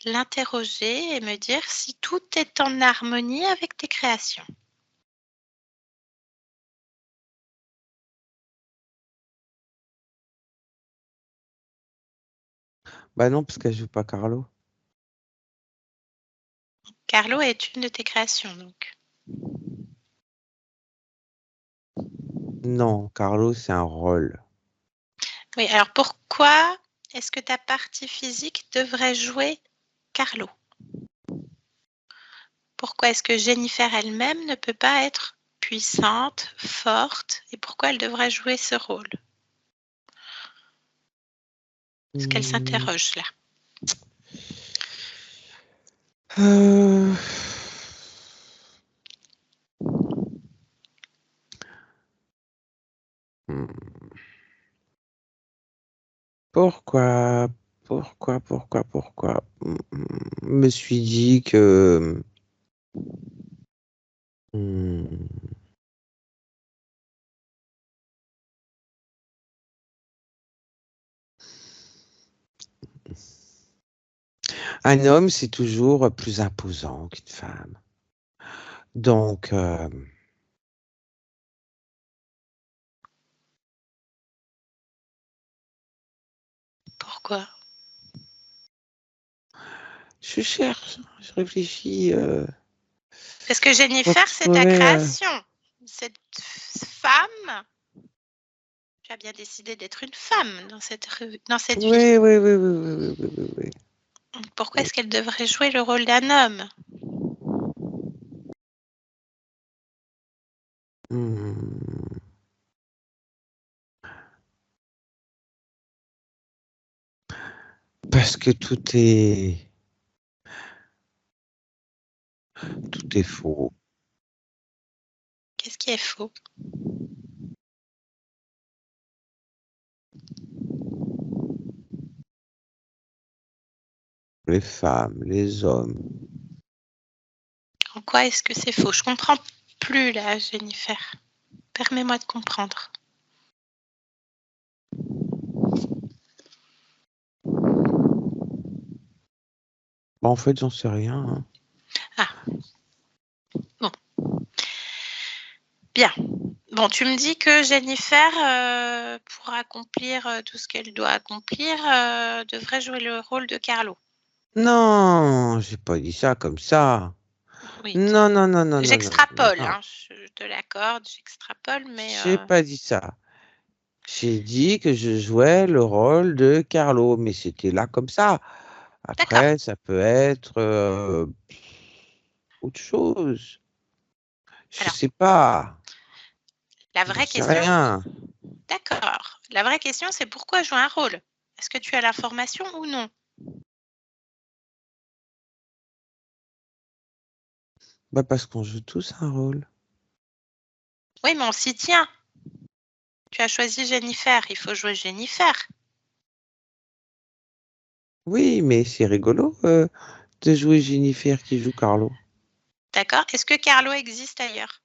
l'interroger et me dire si tout est en harmonie avec tes créations? Bah non, parce qu'elle joue pas Carlo. Carlo est une de tes créations, donc. Non, Carlo, c'est un rôle. Oui, alors pourquoi est-ce que ta partie physique devrait jouer Carlo? Pourquoi est-ce que Jennifer elle-même ne peut pas être puissante, forte, et pourquoi elle devrait jouer ce rôle? Est-ce qu'elle Hmm. s'interroge là? Euh, hmm. Pourquoi? Je me suis dit que hmm, un homme, c'est toujours plus imposant qu'une femme. Donc, Pourquoi? je cherche, je réfléchis Parce que pour Jennifer, c'est ta trouver. création. Cette femme, tu as bien décidé d'être une femme dans cette vie. Oui. Pourquoi est-ce qu'elle devrait jouer le rôle d'un homme? Hmm. Parce que tout est faux. Qu'est-ce qui est faux? Les femmes, les hommes. En quoi est-ce que c'est faux? Je comprends plus là, Jennifer. Permets-moi de comprendre. Bah, en fait, j'en sais rien. Hein. Ah. Bon. Bien. Bon, tu me dis que Jennifer, pour accomplir tout ce qu'elle doit accomplir, devrait jouer le rôle de Carlo. Non, j'ai pas dit ça comme ça. Oui, Non, non, non, non, non, non, j'extrapole, non. hein, je te l'accorde, j'extrapole, mais J'ai pas dit ça. J'ai dit que je jouais le rôle de Carlo, mais c'était là comme ça. d'accord. Après, ça peut être autre chose. Je Alors, sais pas. la J'en vraie sais question, rien. d'accord. La vraie question, c'est pourquoi jouer un rôle? Est-ce que tu as l'information ou non? Bah parce qu'on joue tous un rôle. Oui, mais on s'y tient. Tu as choisi Jennifer, il faut jouer Jennifer. Oui, mais c'est rigolo de jouer Jennifer qui joue Carlo. D'accord? Est-ce que Carlo existe ailleurs?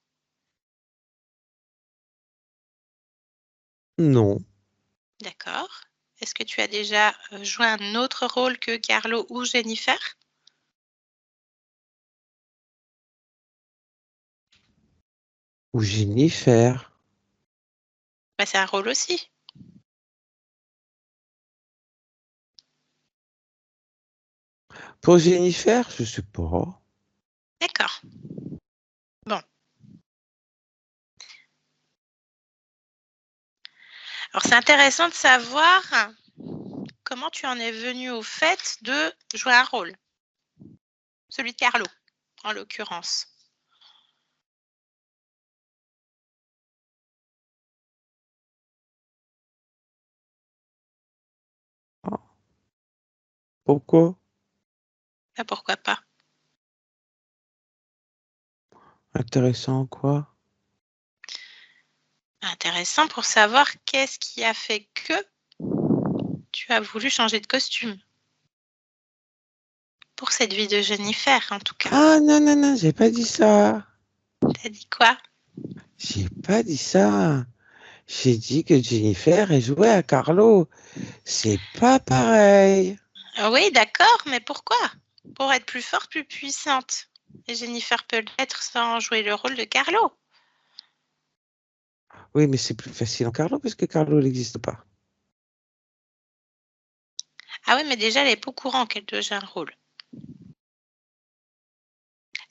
Non. D'accord. Est-ce que tu as déjà joué un autre rôle que Carlo ou Jennifer? Ou Jennifer. Bah, c'est un rôle aussi. Pour Jennifer, je sais pas. D'accord. Bon. Alors, c'est intéressant de savoir comment tu en es venu au fait de jouer un rôle. Celui de Carlo, en l'occurrence. Ah. Pourquoi? Bah, pourquoi pas? Intéressant quoi? Intéressant pour savoir qu'est-ce qui a fait que tu as voulu changer de costume. Pour cette vie de Jennifer, en tout cas. Ah non, non, non, j'ai pas dit ça. T'as dit quoi? J'ai pas dit ça. J'ai dit que Jennifer elle jouait à Carlo. C'est pas pareil. Ah oui, d'accord, mais pourquoi? Pour être plus forte, plus puissante. Et Jennifer peut l'être sans jouer le rôle de Carlo. Oui, mais c'est plus facile en Carlo parce que Carlo n'existe pas. Ah oui, mais déjà, elle est pas au courant qu'elle doit jouer un rôle.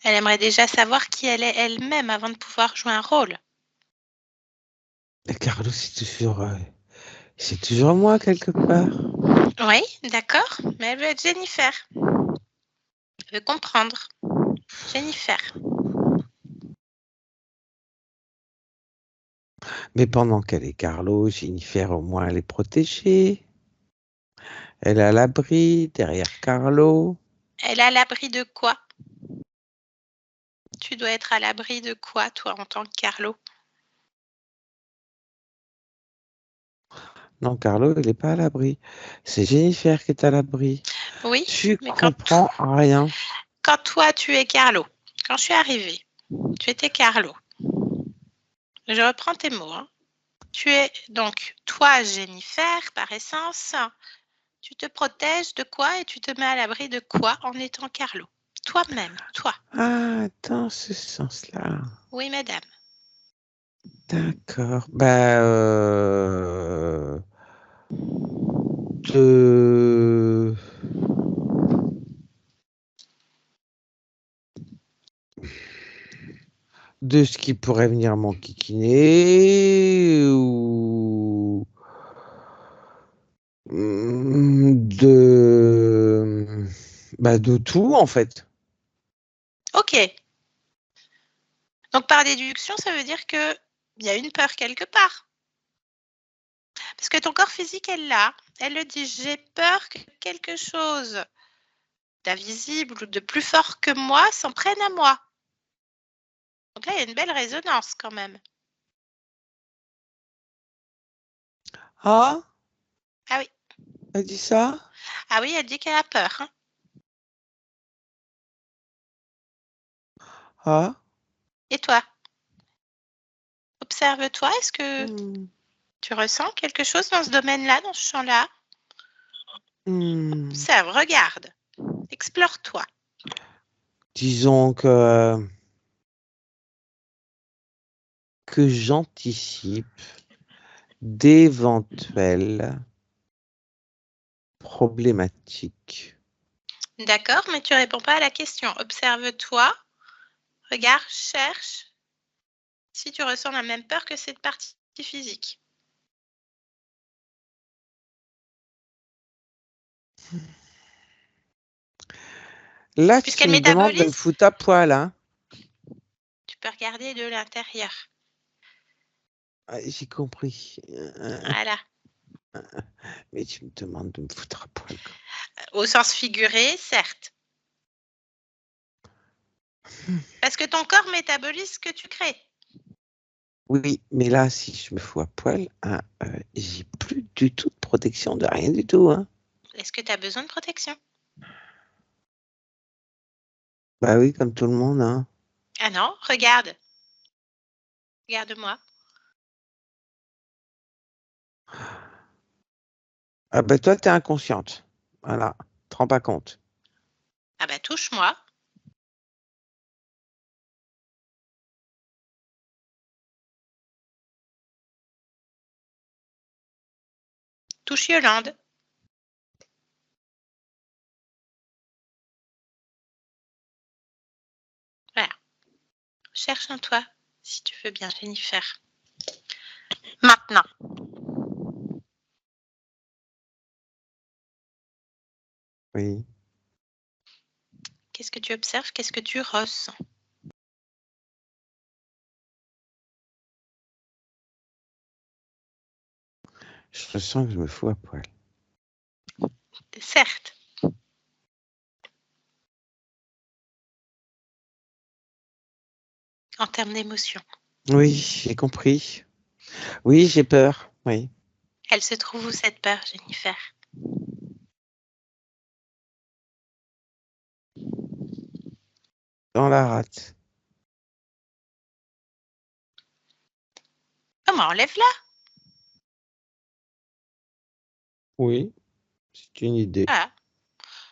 Elle aimerait déjà savoir qui elle est elle-même avant de pouvoir jouer un rôle. Mais Carlo, c'est toujours moi quelque part. Oui, d'accord, mais elle veut être Jennifer. Elle veut comprendre. Jennifer. Mais pendant qu'elle est Carlo, Jennifer, au moins, elle est protégée. Elle est à l'abri derrière Carlo. Elle est à l'abri de quoi? Tu dois être à l'abri de quoi, toi, en tant que Carlo? Non, Carlo, il n'est pas à l'abri. C'est Jennifer qui est à l'abri. Oui, Tu mais comprends rien. quand toi, tu es Carlo, quand je suis arrivée, tu étais Carlo. Je reprends tes mots, hein. Tu es donc, toi, Jennifer, par essence, tu te protèges de quoi et tu te mets à l'abri de quoi en étant Carlo? Toi-même, toi. Ah, dans ce sens-là. Oui, madame. D'accord. De... de ce qui pourrait venir m'enquiquiner ou de tout en fait. Ok. Donc, par déduction, ça veut dire qu'il y a une peur quelque part. Parce que ton corps physique est là. Elle le dit, j'ai peur que quelque chose d'invisible ou de plus fort que moi s'en prenne à moi. Donc là, il y a une belle résonance quand même. Ah, Ah oui. elle dit ça? Ah oui, elle dit qu'elle a peur. Hein. Ah. Et toi? Observe-toi, est-ce que Hmm. tu ressens quelque chose dans ce domaine-là, dans ce champ-là? Hmm. Observe, regarde, explore-toi. Disons que j'anticipe d'éventuelles problématiques. D'accord, mais tu réponds pas à la question. Observe-toi, regarde, cherche si tu ressens la même peur que cette partie physique. Là, tu Puisqu'elle me demandes de me métabolise, foutre à poil, hein? tu peux regarder de l'intérieur. Ah, j'ai compris. Voilà. Mais tu me demandes de me foutre à poil, quoi. Au sens figuré, certes. Parce que ton corps métabolise ce que tu crées. Oui, mais là, si je me fous à poil, hein, j'ai plus du tout de protection de rien du tout, hein. Est-ce que tu as besoin de protection? Bah oui, comme tout le monde, hein. Ah non, regarde. Regarde-moi. Ah bah toi, t'es inconsciente. Voilà, te rends pas compte. Ah bah touche-moi. Touche Yolande. Voilà. Cherche en toi, si tu veux bien, Jennifer. Maintenant. Oui. Qu'est-ce que tu observes? Qu'est-ce que tu ressens? Je ressens que je me fous à poil. Certes. En termes d'émotion. Oui, j'ai compris. Oui, j'ai peur. Oui. Elle se trouve où cette peur, Jennifer? Dans la rate. Comment enlève-la? Oui, c'est une idée. Voilà.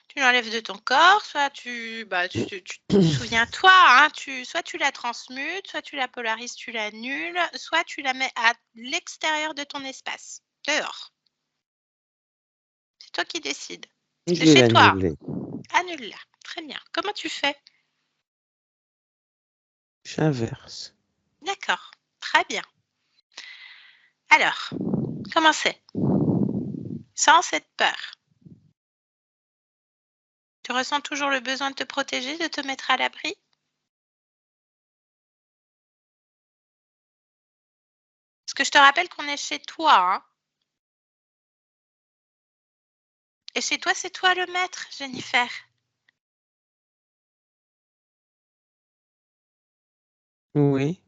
Tu l'enlèves de ton corps, soit souviens-toi, hein, soit tu la transmutes, soit tu la polarises, tu l'annules, soit tu la mets à l'extérieur de ton espace, dehors. C'est toi qui décides. Je C'est vais chez toi. l'annuler. Annule-la. Très bien. Comment tu fais? J'inverse. D'accord. Très bien. Alors, comment c'est? Sans cette peur. Tu ressens toujours le besoin de te protéger, de te mettre à l'abri? Parce que je te rappelle qu'on est chez toi, hein. Et chez toi, c'est toi le maître, Jennifer. Oui.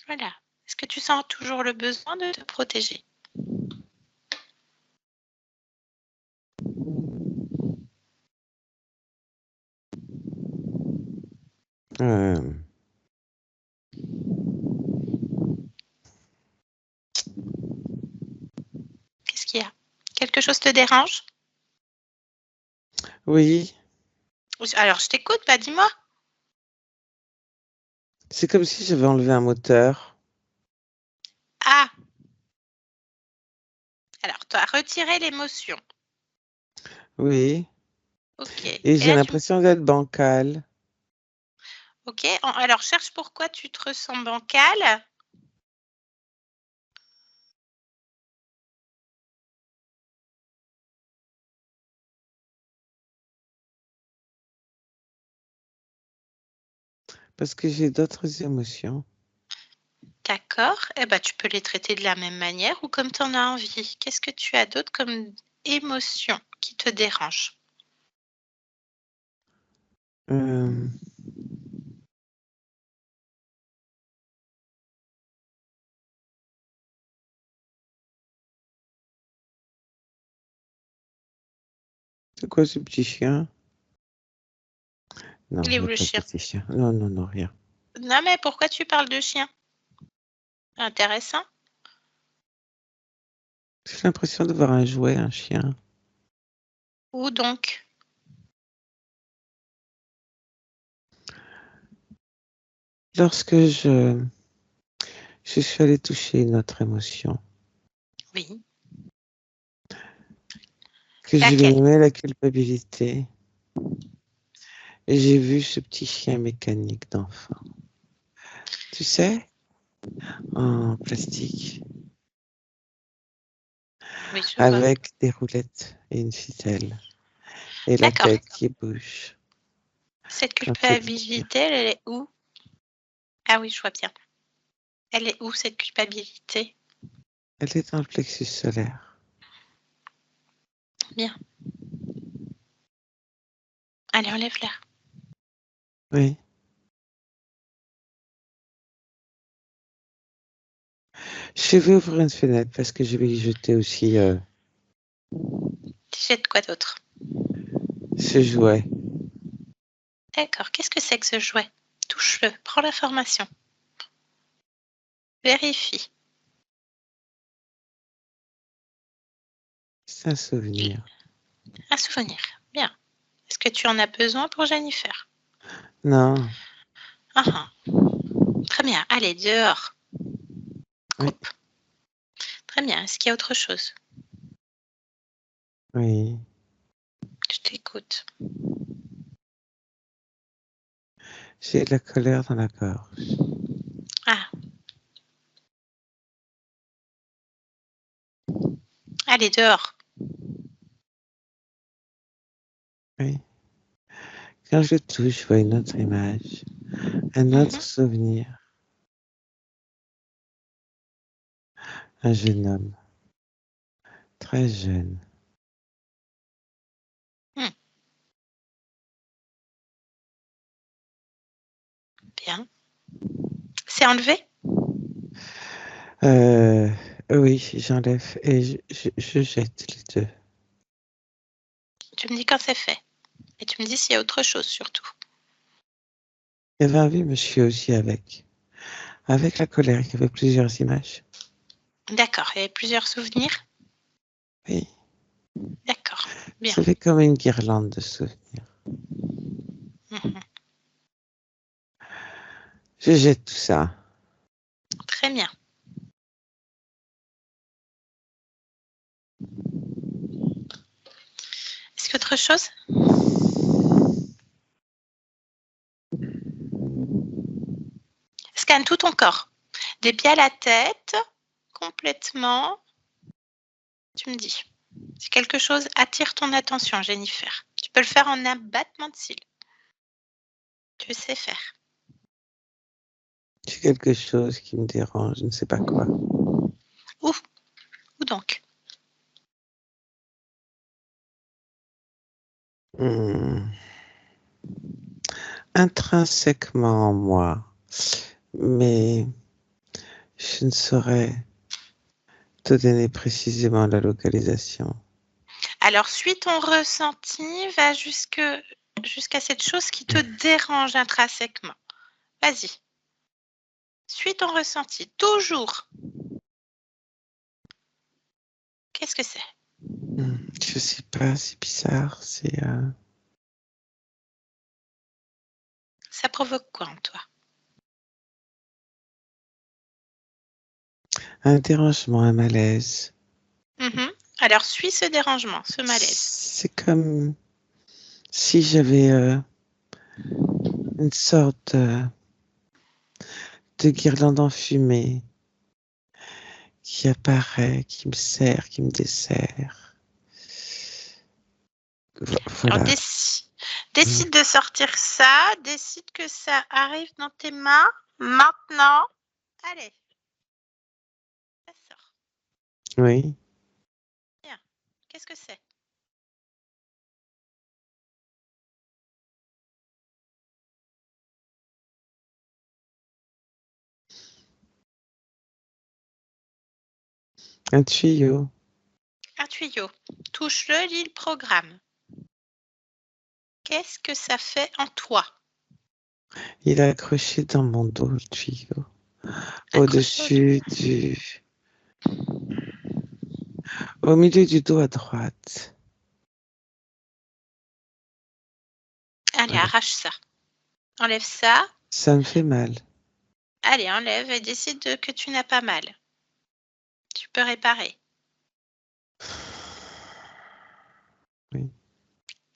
Voilà. Est-ce que tu sens toujours le besoin de te protéger? Euh, Qu'est-ce qu'il y a? Quelque chose te dérange? oui. Alors, je t'écoute, bah dis-moi. C'est comme si j'avais enlevé un moteur. Ah, alors, tu as retiré l'émotion. Oui. Ok. Et Et j'ai là, l'impression d'être bancal. Ok. Alors, cherche pourquoi tu te ressens bancal. Parce que j'ai d'autres émotions. D'accord. Eh ben, tu peux les traiter de la même manière ou comme tu en as envie. Qu'est-ce que tu as d'autre comme émotion qui te dérange? Euh, C'est quoi ce petit chien? Non, Il est il où n'y a le pas de chien? petit chien. Non, non, non, rien. Non, mais pourquoi tu parles de chien? Intéressant. J'ai l'impression de voir un jouet, un chien. Où donc? Lorsque je suis allée toucher une autre émotion, Oui. que je vais Laquelle? nommer la culpabilité, et j'ai vu ce petit chien mécanique d'enfant. Tu sais, en plastique, Oui, je vois. avec des roulettes et une ficelle, et la D'accord. tête qui bouge Cette quand il tire. culpabilité, elle est où? Ah oui, je vois bien. Elle est où cette culpabilité? Elle est dans le plexus solaire. Bien. Allez, enlève-la. Oui. Je vais ouvrir une fenêtre parce que je vais y jeter aussi Tu jettes quoi d'autre? ce jouet. D'accord. Qu'est-ce que c'est que ce jouet? Touche-le. Prends l'information. Vérifie. C'est un souvenir. Un souvenir. Bien. Est-ce que tu en as besoin pour Jennifer? Non. Ah ah. Très bien. Allez, dehors. Oui. Coupe. Très bien. Est-ce qu'il y a autre chose? Oui. Je t'écoute. J'ai de la colère dans la gorge. Ah. Allez, dehors. Oui. Quand je touche, je vois une autre image, un autre Mhm. souvenir. Un jeune homme, très jeune. Hmm. Bien. C'est enlevé? Euh, oui, j'enlève et je jette les deux. Tu me dis quand c'est fait. Et tu me dis s'il y a autre chose surtout. Il y avait un vieux monsieur aussi avec la colère. Il y avait plusieurs images. D'accord. Il y avait plusieurs souvenirs? Oui, D'accord. Bien. ça fait comme une guirlande de souvenirs. Mhm. Je jette tout ça. Très bien. Est-ce qu'autre chose? Scanne tout ton corps. Des pieds à la tête, complètement. Tu me dis. Si quelque chose attire ton attention, Jennifer, tu peux le faire en un battement de cils. Tu sais faire. J'ai quelque chose qui me dérange, je ne sais pas quoi. Où? Où donc? Hmm. Intrinsèquement en moi, mais je ne saurais te donner précisément la localisation. Alors, suis ton ressenti, va jusqu'à cette chose qui te dérange intrinsèquement. Vas-y. Suis ton ressenti, toujours. Qu'est-ce que c'est? Je sais pas, c'est bizarre, c'est Ça provoque quoi en toi? un dérangement, un malaise. Mhm. Alors, suis ce dérangement, ce malaise. C'est comme si j'avais une sorte de guirlande enfumée qui apparaît, qui me sert, qui me dessert. Alors, Voilà. Mm. décide de sortir ça, décide que ça arrive dans tes mains maintenant. Allez, ça sort. Oui, Bien. Qu'est-ce que c'est? un tuyau. Un tuyau. Touche-le, lis le programme. Qu'est-ce que ça fait en toi? Il est accroché dans mon dos, le tuyau. Accroché Au milieu du dos à droite. Allez, Voilà. arrache ça. Enlève ça. Ça me fait mal. Allez, enlève et décide que tu n'as pas mal. Tu peux réparer. Oui.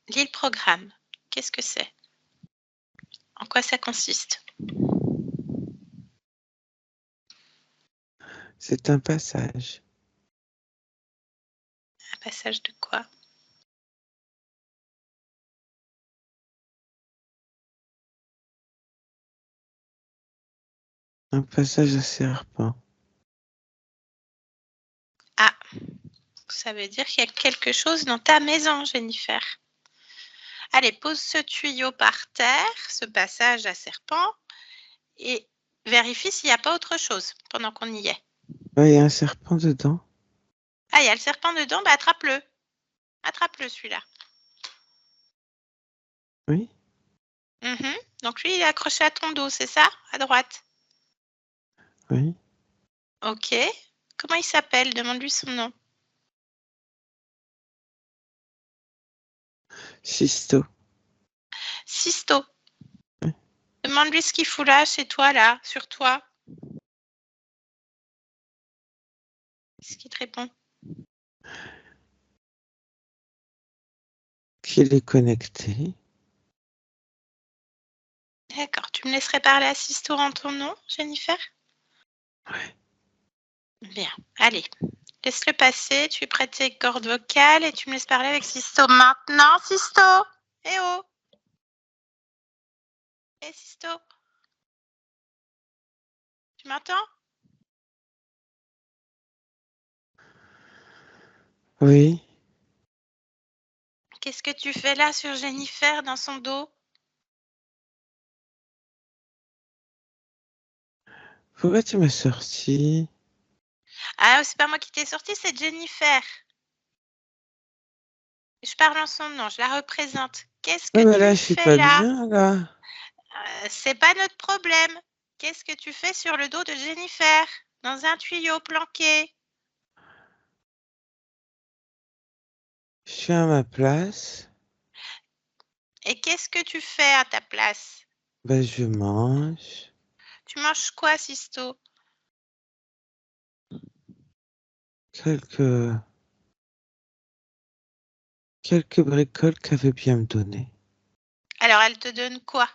Lis le programme. Qu'est-ce que c'est? En quoi ça consiste? C'est un passage. Un passage de quoi? Un passage à serpent. Ah, ça veut dire qu'il y a quelque chose dans ta maison, Jennifer. Allez, pose ce tuyau par terre, ce passage à serpent, et vérifie s'il n'y a pas autre chose pendant qu'on y est. Il y a un serpent dedans. Ah, il y a le serpent dedans, bah attrape-le. Attrape-le celui-là. Oui. Donc lui, il est accroché à ton dos, c'est ça? À droite. Oui. Ok. Comment il s'appelle? Demande-lui son nom. Sisto. Sisto. Oui. Demande-lui ce qu'il fout là, chez toi, là, sur toi. Qu'est-ce qu'il te répond? Qu'il est connecté. D'accord. Tu me laisserais parler à Sisto en ton nom, Jennifer? Oui. Bien. Allez. Laisse-le passer. Tu prêtes tes cordes vocales et tu me laisses parler avec Sisto maintenant. Sisto! Eh oh! Eh Sisto! Tu m'entends? Oui. Qu'est-ce que tu fais là sur Jennifer dans son dos? Pourquoi tu m'as sorti? Ah, c'est pas moi qui t'ai sorti, c'est Jennifer. Je parle en son nom, je la représente. Qu'est-ce Ouais, que mais là, tu je suis fais pas là? bien, là. C'est pas notre problème. Qu'est-ce que tu fais sur le dos de Jennifer? Dans un tuyau planqué? Je suis à ma place. Et qu'est-ce que tu fais à ta place? Ben, je mange. Tu manges quoi, Sisto? Quelques bricoles qu'elle veut bien me donner. Alors, elle te donne quoi?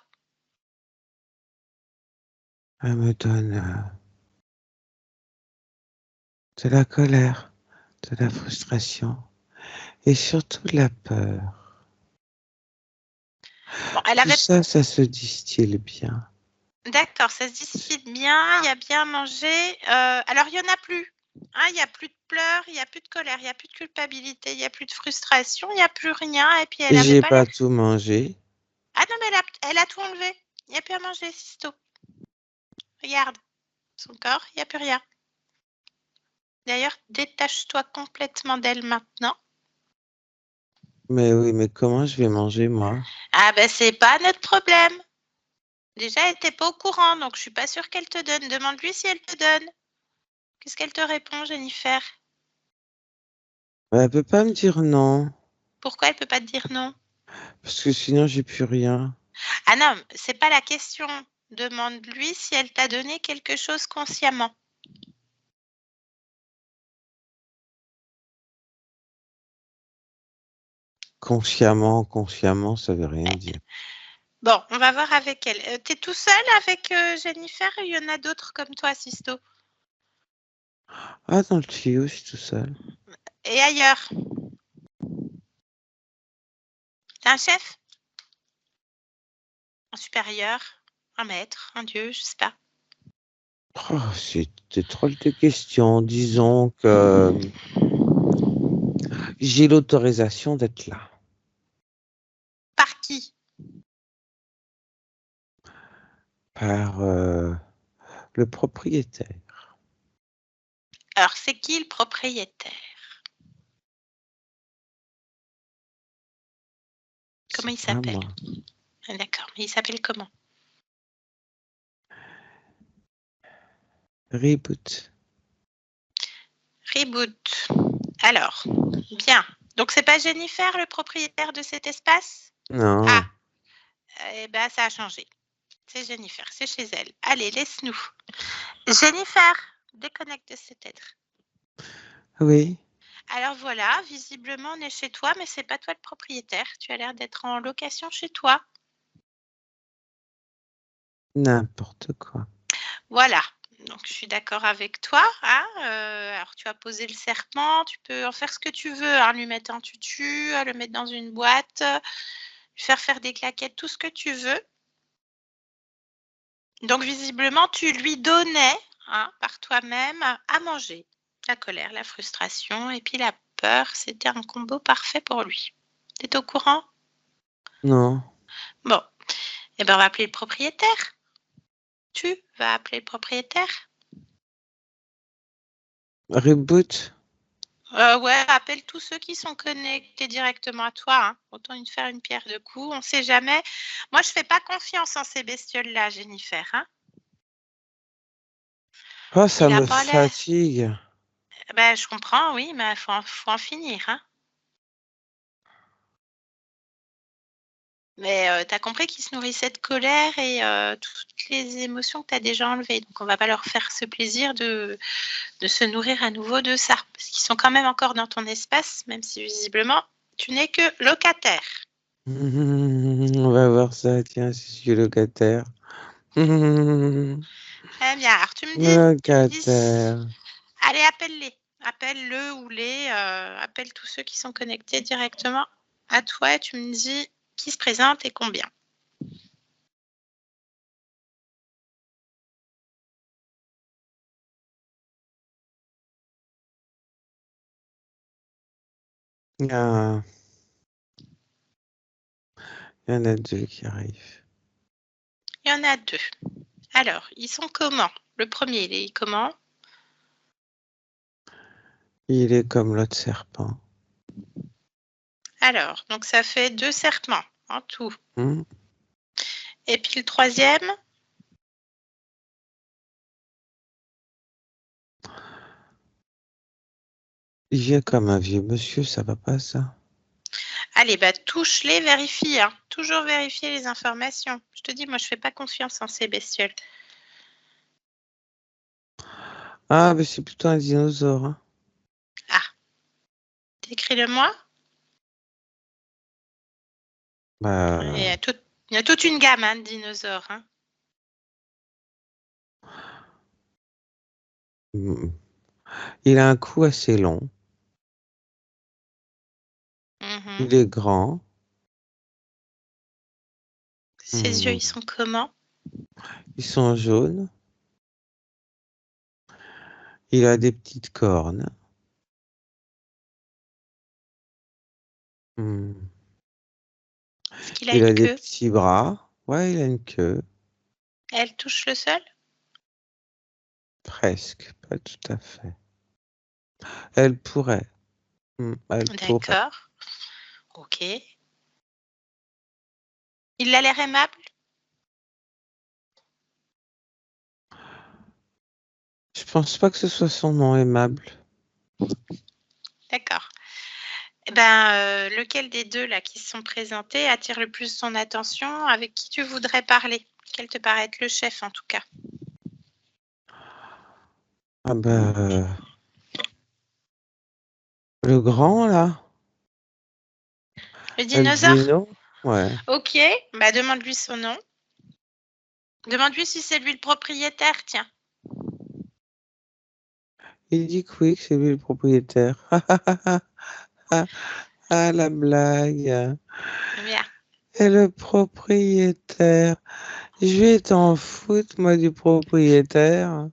Elle me donne de la colère, de la frustration et surtout de la peur. Bon, elle Tout avait... ça, ça se distille bien. D'accord, ça se distille bien, il y a bien mangé. Alors, il n'y en a plus. Hein, il n'y a plus de pleurs, il n'y a plus de colère, il n'y a plus de culpabilité, il n'y a plus de frustration, il n'y a plus rien. Et puis, elle avait J'ai pas l'air... pas tout mangé. Ah non, mais elle a tout enlevé. Il n'y a plus à manger, Sisto. Regarde, son corps, il n'y a plus rien. D'ailleurs, détache-toi complètement d'elle maintenant. Mais oui, mais comment je vais manger, moi? Ah ben, c'est pas notre problème. Déjà, elle n'était pas au courant, donc je suis pas sûre qu'elle te donne. Demande-lui si elle te donne. Qu'est-ce qu'elle te répond, Jennifer? Elle peut pas me dire non, Pourquoi elle peut pas te dire non? parce que sinon j'ai plus rien. Ah non, c'est pas la question. Demande-lui si elle t'a donné quelque chose consciemment. Consciemment, ça veut rien dire. Bon, on va voir avec elle. T'es tout seul avec Jennifer? Il y en a d'autres comme toi, Sisto. Ah, dans le tuyau, je suis tout seul. Et ailleurs? T'as un chef? Un supérieur? Un maître? Un dieu? Je sais pas. Oh, c'est des drôles de questions. Disons que j'ai l'autorisation d'être là. Par qui? Par le propriétaire. Alors, c'est qui le propriétaire? Comment il C'est pas s'appelle? moi. Ah, d'accord, mais il s'appelle comment? Reboot. Reboot. Alors, bien. Donc, c'est pas Jennifer, le propriétaire de cet espace? Ah, Non. eh ben, ça a changé. C'est Jennifer, c'est chez elle. Allez, laisse-nous. Jennifer, déconnecte de cet être. Oui. Alors voilà, visiblement, on est chez toi, mais c'est pas toi le propriétaire. Tu as l'air d'être en location chez toi. N'importe quoi. Voilà. Donc, je suis d'accord avec toi. Hein, alors, tu as posé le serpent. Tu peux en faire ce que tu veux. Hein, lui mettre un tutu, le mettre dans une boîte, lui faire des claquettes, tout ce que tu veux. Donc, visiblement, tu lui donnais, hein, par toi-même, à manger. La colère, la frustration et puis la peur, c'était un combo parfait pour lui. Tu es au courant? Non. Bon, eh ben, on va appeler le propriétaire. Tu vas appeler le propriétaire? Reboot. Ouais, appelle tous ceux qui sont connectés directement à toi. Hein. Autant faire une pierre deux coups, on ne sait jamais. Moi, je fais pas confiance en ces bestioles-là, Jennifer. Hein. Oh, ça Il a me pas l'air. fatigue. Ben, je comprends, oui, mais il faut en finir. Hein. Mais tu as compris qu'ils se nourrissaient de colère et toutes les émotions que tu as déjà enlevées. Donc, on va pas leur faire ce plaisir de se nourrir à nouveau de ça. Parce qu'ils sont quand même encore dans ton espace, même si visiblement, tu n'es que locataire. On va voir ça, tiens, si je suis locataire. Très bien. Alors, tu me dis, Locataire. allez, appelle-les. Appelle-le ou appelle tous ceux qui sont connectés directement à toi et tu me dis qui se présente et combien. Ah, il y en a deux qui arrivent. Il y en a deux. Alors, ils sont comment? Le premier, il est comment? Il est comme l'autre serpent. Alors, donc ça fait 2 serpents en tout. Hmm. Et puis le troisième? Il vient comme un vieux monsieur, ça va pas ça? Allez, bah touche-les, vérifie. Hein. Toujours vérifier les informations. Je te dis, moi, je fais pas confiance en ces bestioles. Ah, mais c'est plutôt un dinosaure. Hein. Ah, décris-le-moi. Il y Bah, a toute une gamme hein, de dinosaures. Hein. il a un cou assez long. Mhm. Il est grand. Ses yeux, ils sont comment? Ils sont jaunes. Il a des petites cornes. Est-ce qu'il a Il une a des queue? petits bras. Ouais, il a une queue. Elle touche le sol? Presque, pas tout à fait. Elle pourrait. Elle pourrait. D'accord. Ok. Il a l'air aimable? Je pense pas que ce soit son nom aimable. D'accord. Eh ben, lequel des deux là qui se sont présentés attire le plus ton attention? Avec qui tu voudrais parler? Quel te paraît être le chef en tout cas? Ah bah, le grand là, Le le dinosaure? dino, ouais. Ok, bah demande-lui son nom. Demande-lui si c'est lui le propriétaire, tiens. Il dit que oui, que c'est lui le propriétaire. Ah, la blague. Bien. Et le propriétaire. Je vais t'en foutre, moi, du propriétaire.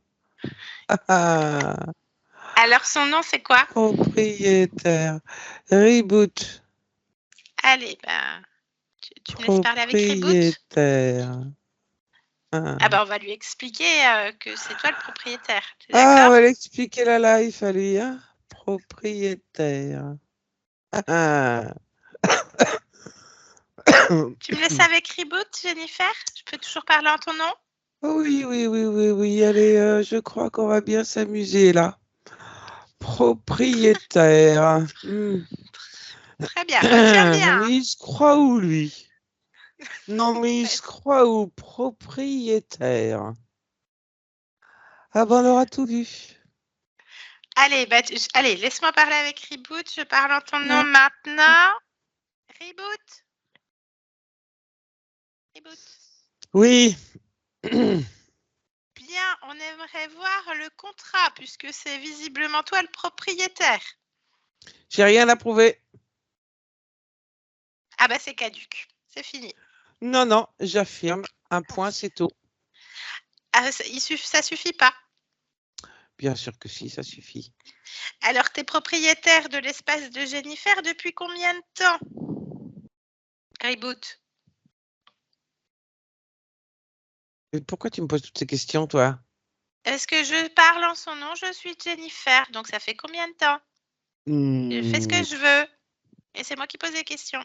Alors son nom c'est quoi? Propriétaire. Reboot. Allez, bah tu me laisses parler avec Reboot? Propriétaire. Ah bah on va lui expliquer que c'est toi le propriétaire. T'es Ah, on d'accord? va l'expliquer la life à lui, hein. Propriétaire. Tu me laisses avec Reboot, Jennifer? Je peux toujours parler en ton nom? Oui. Allez, je crois qu'on va bien s'amuser là. Propriétaire. Très bien, retiens bien. Mais il se croit où, lui? Non, mais il se croit où? Propriétaire. Ah ben, on aura tout vu. Allez, allez, laisse-moi parler avec Reboot. Je parle en ton nom maintenant. Reboot. Reboot. Oui. Bien, on aimerait voir le contrat puisque c'est visiblement toi le propriétaire. J'ai rien à prouver. Ah bah c'est caduc, c'est fini. Non, j'affirme. Un point, c'est tout. Ah, ça suffit pas. Bien sûr que si, ça suffit. Alors, tu es propriétaire de l'espace de Jennifer depuis combien de temps? Reboot. Et pourquoi tu me poses toutes ces questions, toi? Est-ce que je parle en son nom? Je suis Jennifer. Donc, ça fait combien de temps? Je fais ce que je veux. Et c'est moi qui pose les questions.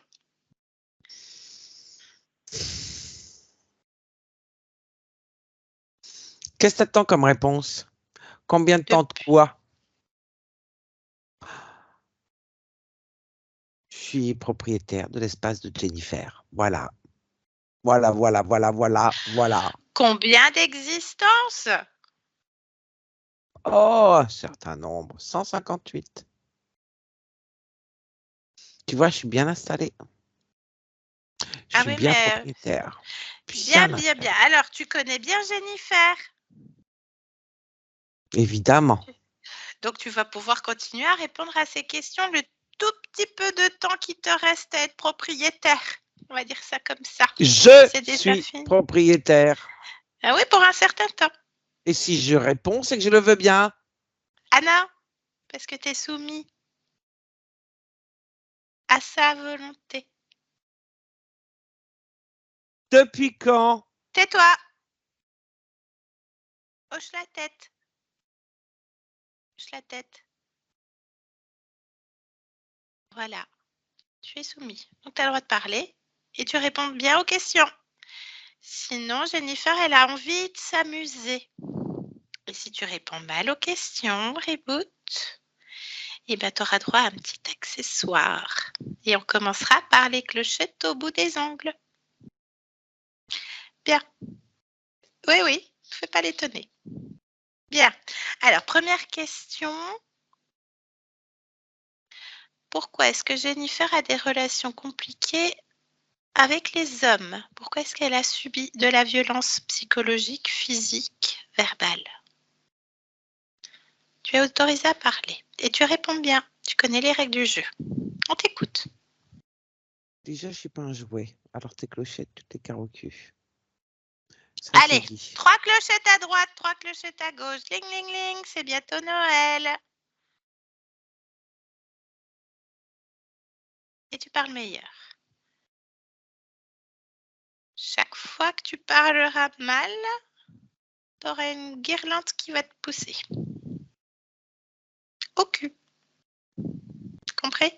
Qu'est-ce que t'attends comme réponse? Combien de temps de quoi? Je suis propriétaire de l'espace de Jennifer. Voilà. Voilà. Combien d'existences? Oh, un certain nombre. 158. Tu vois, je suis bien installé. Je suis oui, bien mais propriétaire. bien. Alors, tu connais bien Jennifer? Évidemment. Donc, tu vas pouvoir continuer à répondre à ces questions le tout petit peu de temps qui te reste à être propriétaire. On va dire ça comme ça. Je C'est déjà suis fini. propriétaire. Ah oui, pour un certain temps. Et si je réponds, c'est que je le veux bien. Ah non, parce que tu es soumis à sa volonté. Depuis quand? Tais-toi. Hoche la tête. Hoche la tête. Voilà. Tu es soumis. Donc, tu as le droit de parler et tu réponds bien aux questions. Sinon, Jennifer, elle a envie de s'amuser. Et si tu réponds mal aux questions, Reboot, eh ben, tu auras droit à un petit accessoire. Et on commencera par les clochettes au bout des ongles. Bien. Oui, ne fais pas l'étonner. Bien. Alors, première question. Pourquoi est-ce que Jennifer a des relations compliquées avec les hommes? Pourquoi est-ce qu'elle a subi de la violence psychologique, physique, verbale? Tu es autorisé à parler et tu réponds bien. Tu connais les règles du jeu. On t'écoute. Déjà, je suis pas un jouet. Alors tes clochettes, tu t'es carreau cul. Ça, c'est Allez, dit. 3 clochettes à droite, 3 clochettes à gauche. Ling, ling, ling, c'est bientôt Noël. Et tu parles meilleur. Chaque fois que tu parleras mal, tu auras une guirlande qui va te pousser. Au cul. Compris?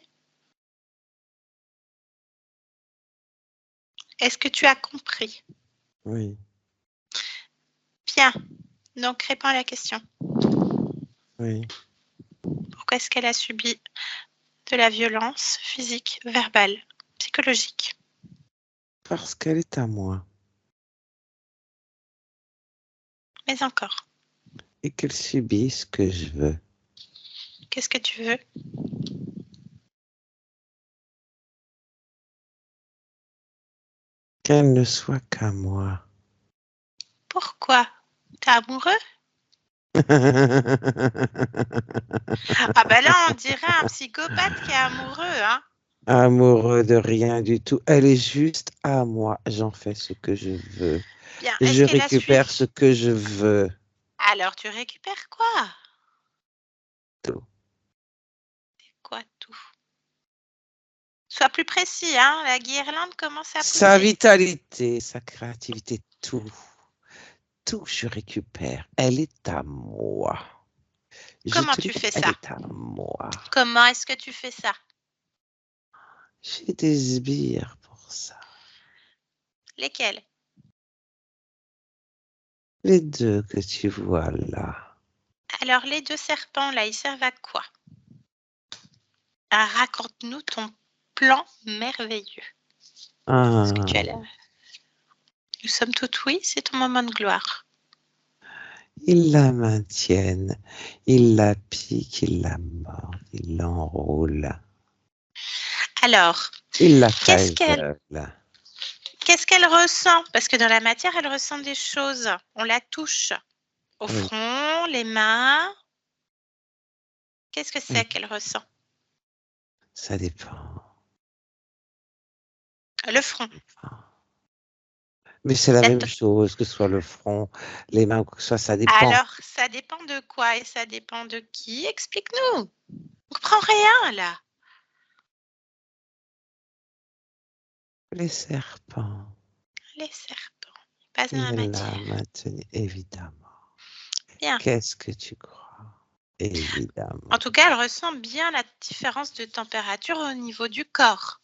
Est-ce que tu as compris? Oui. Bien. Donc, réponds à la question. Oui. Pourquoi est-ce qu'elle a subi de la violence physique, verbale, psychologique? Parce qu'elle est à moi. Mais encore. Et qu'elle subit ce que je veux. Qu'est-ce que tu veux? Qu'elle ne soit qu'à moi. Pourquoi? T'es amoureux? Ah ben là, on dirait un psychopathe qui est amoureux, hein? Amoureux de rien du tout. Elle est juste à moi. J'en fais ce que je veux. Bien. Est-ce Je qu'elle a récupère suivi? ce que je veux. Alors, tu récupères quoi? Tout. Quoi tout? Sois plus précis, hein? La guirlande commence à Sa pousser. vitalité, sa créativité, tout. Tout, je récupère. Elle est à moi. Je Comment te tu le dis, fais elle ça? est à moi. Comment est-ce que tu fais ça? J'ai des sbires pour ça. Lesquels? Les deux que tu vois là. Alors, les 2 serpents, là, ils servent à quoi? Ah, raconte-nous ton plan merveilleux. Est-ce que tu Ah, as l'air... Nous sommes toutes oui, c'est ton moment de gloire. ils la maintiennent, ils la piquent, ils la mordent, ils l'enroulent, Alors, ils la qu'est-ce qu'elle cajolent. qu'est-ce qu'elle ressent? Parce que dans la matière, elle ressent des choses. On la touche au Oui. front, les mains. Qu'est-ce que c'est Oui, qu'elle ressent? ça dépend. Le front. Mais c'est la même Cette... chose, que ce soit le front, les mains, ou que ce soit, ça dépend. Alors, ça dépend de quoi et ça dépend de qui? Explique-nous. On comprend rien, là. Les serpents, Les serpents, pas dans la ils la matière. maintiennent, évidemment. Bien. Qu'est-ce que tu crois? En Évidemment. tout cas, elle ressent bien la différence de température au niveau du corps.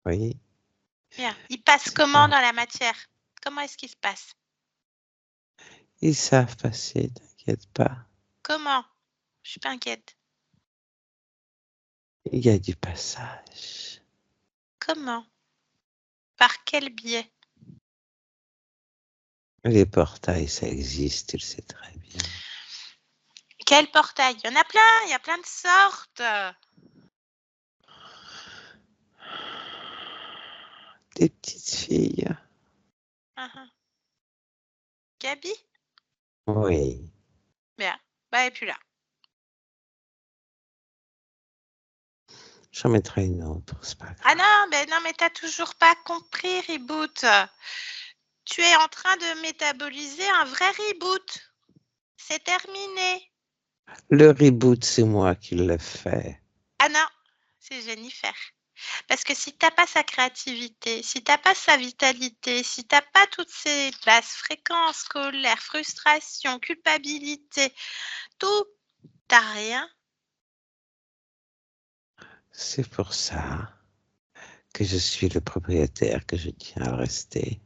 Oui, Bien. Il passe c'est comment ça. dans la matière? Comment est-ce qu'il se passe? Ils savent passer, t'inquiète pas. Comment? Je suis pas inquiète. Il y a du passage. Comment? Par quel biais? Les portails, ça existe, tu le sais très bien. Quel portail? Il y en a plein, il y a plein de sortes. Des petites filles. Uh-huh. Gabi? Oui, Bien. Bah, elle est plus là. j'en mettrai une autre, c'est pas Ah grave. non, mais t'as toujours pas compris, Reboot. Tu es en train de métaboliser un vrai reboot. C'est terminé. Le reboot, c'est moi qui le fais. Ah non, c'est Jennifer. Parce que si t'as pas sa créativité, si t'as pas sa vitalité, si t'as pas toutes ces basses fréquences, colère, frustration, culpabilité, tout, t'as rien. C'est pour ça que je suis le propriétaire, que je tiens à rester.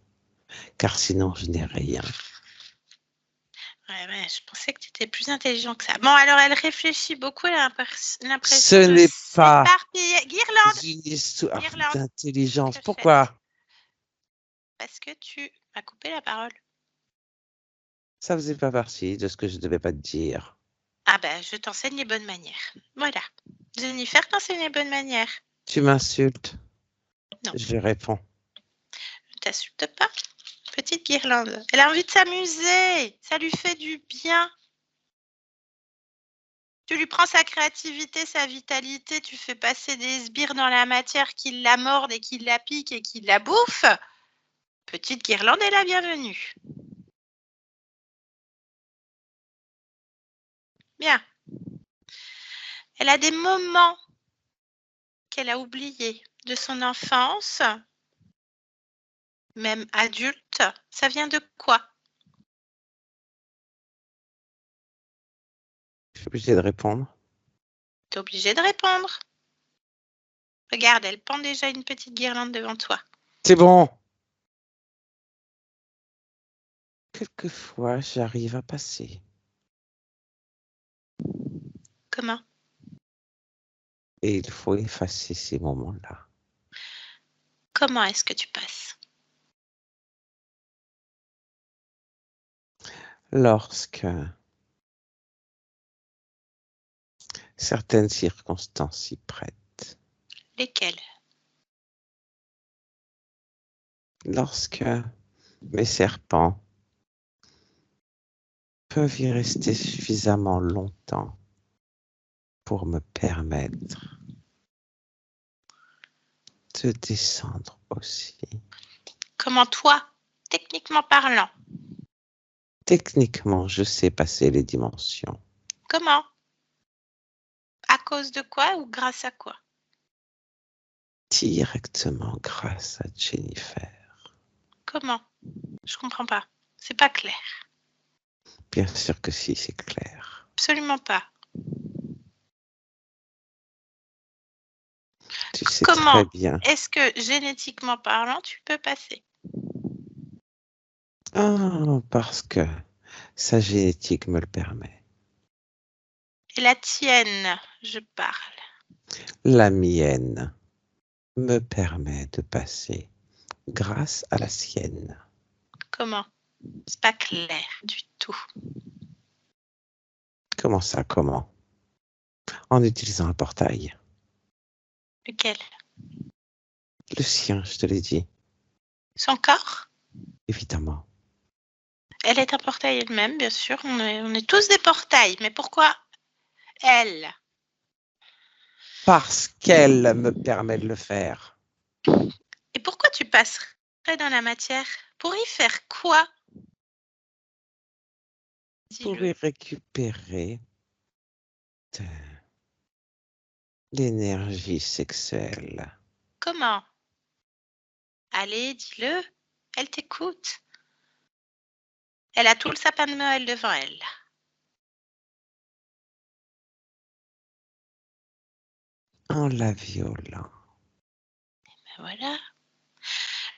Car sinon, je n'ai rien. Ouais, je pensais que tu étais plus intelligent que ça. Bon, alors elle réfléchit beaucoup, elle a Ce l'impression de n'est pas s'éparpiller. Guirlande, une histoire Guirlande, d'intelligence. que fais-tu? Pourquoi? Parce que tu m'as coupé la parole. Ça faisait pas partie de ce que je devais pas te dire. Ah ben, je t'enseigne les bonnes manières. Voilà. Jennifer t'enseigne les bonnes manières. Tu m'insultes, Non, je lui réponds. ne t'insulte pas. Petite guirlande. Elle a envie de s'amuser. Ça lui fait du bien. Tu lui prends sa créativité, sa vitalité, tu fais passer des sbires dans la matière qui la mordent et qui la piquent et qui la bouffent. Petite guirlande est la bienvenue. Bien. Elle a des moments qu'elle a oubliés de son enfance, même adulte. Ça vient de quoi? Je suis obligée de répondre. T'es obligé de répondre. Regarde, elle pend déjà une petite guirlande devant toi. C'est bon. Quelquefois, j'arrive à passer. Comment? Et il faut effacer ces moments-là. Comment est-ce que tu passes? Lorsque certaines circonstances s'y prêtent. Lesquelles? Lorsque mes serpents peuvent y rester suffisamment longtemps pour me permettre de descendre aussi. Comment toi, techniquement parlant? Techniquement, je sais passer les dimensions. Comment? À cause de quoi ou grâce à quoi? Directement grâce à Jennifer. Comment? Je comprends pas. C'est pas clair. Bien sûr que si, c'est clair. Absolument pas. Tu sais très Comment bien. est-ce que génétiquement parlant, tu peux passer? Ah, parce que sa génétique me le permet. Et la tienne, je parle. La mienne me permet de passer grâce à la sienne. Comment? C'est pas clair du tout. Comment ça, comment? En utilisant un portail. Lequel? Le sien, je te l'ai dit, Son corps? évidemment. Elle est un portail elle-même, bien sûr. On est tous des portails. Mais pourquoi elle? Parce qu'elle me permet de le faire. Et pourquoi tu passerais dans la matière? Pour y faire quoi? Pour Dis-le. y récupérer de l'énergie sexuelle. Comment? Allez, dis-le. Elle t'écoute. Elle a tout le sapin de Noël devant elle. En la violant. Ben voilà.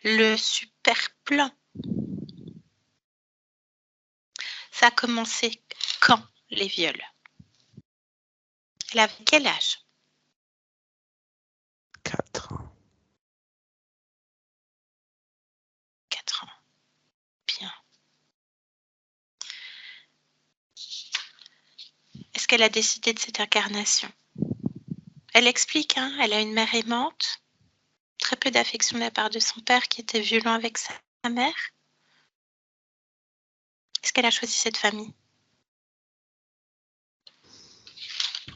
Le super plan. Ça a commencé quand, les viols? Elle avait quel âge? 4 ans. 4 ans. Bien. Est-ce qu'elle a décidé de cette incarnation? Elle explique, hein, elle a une mère aimante, très peu d'affection de la part de son père qui était violent avec sa mère. Est-ce qu'elle a choisi cette famille?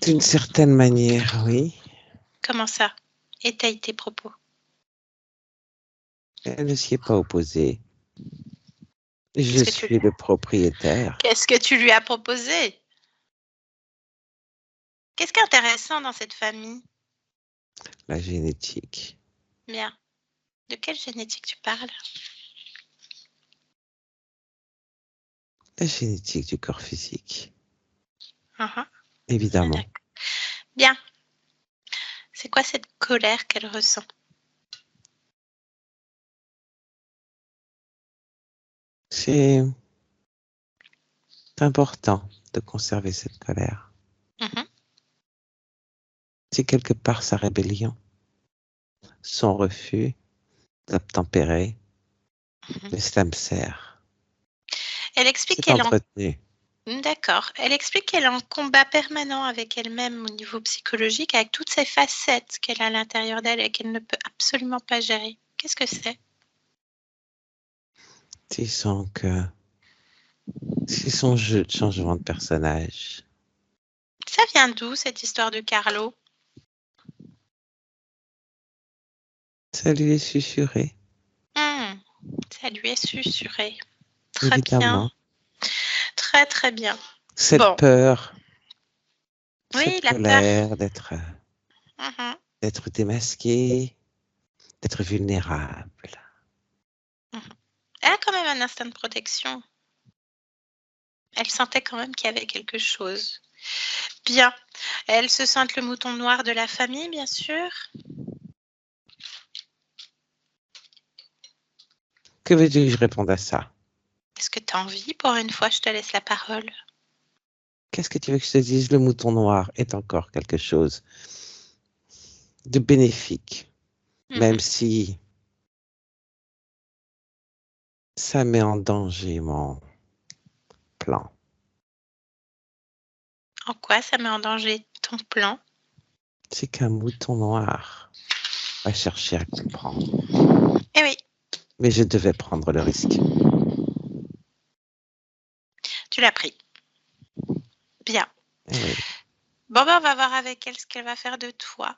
D'une certaine manière, oui. Comment ça? Étaye tes propos. Elle ne s'y est pas opposée. Je Qu'est-ce que tu, suis le propriétaire. qu'est-ce que tu lui as proposé? Qu'est-ce qui est intéressant dans cette famille? La génétique. Bien. De quelle génétique tu parles? La génétique du corps physique. Mhm. Évidemment. D'accord. Bien. C'est quoi cette colère qu'elle ressent? C'est important de conserver cette colère. Mhm. C'est quelque part sa rébellion, son refus d'obtempérer, Mhm. mais ça me sert. Elle explique C'est qu'elle est en... entretenu. D'accord. Elle explique qu'elle est en combat permanent avec elle-même au niveau psychologique, avec toutes ces facettes qu'elle a à l'intérieur d'elle et qu'elle ne peut absolument pas gérer. Qu'est-ce que c'est? Tu sens que c'est son jeu de changement de personnage. Ça vient d'où cette histoire de Carlo? Ça lui est susurré, Hmm, ça lui est susurré. Très bien. évidemment. Très très bien. Cette Bon, peur, oui, cette la peur. colère Mhm, d'être démasqué, d'être vulnérable. mhm. Elle a quand même un instinct de protection. Elle sentait quand même qu'il y avait quelque chose. Bien. Elle se sent le mouton noir de la famille, bien sûr. Que veux-tu que je réponde à ça? Est-ce que tu as envie? Pour une fois, je te laisse la parole. Qu'est-ce que tu veux que je te dise? Le mouton noir est encore quelque chose de bénéfique, même Mhm. si ça met en danger mon plan. En quoi ça met en danger ton plan? C'est qu'un mouton noir va chercher à comprendre. Eh oui, Mais je devais prendre le risque. tu l'as pris. Bien. Eh oui. Bon, ben, on va voir avec elle ce qu'elle va faire de toi.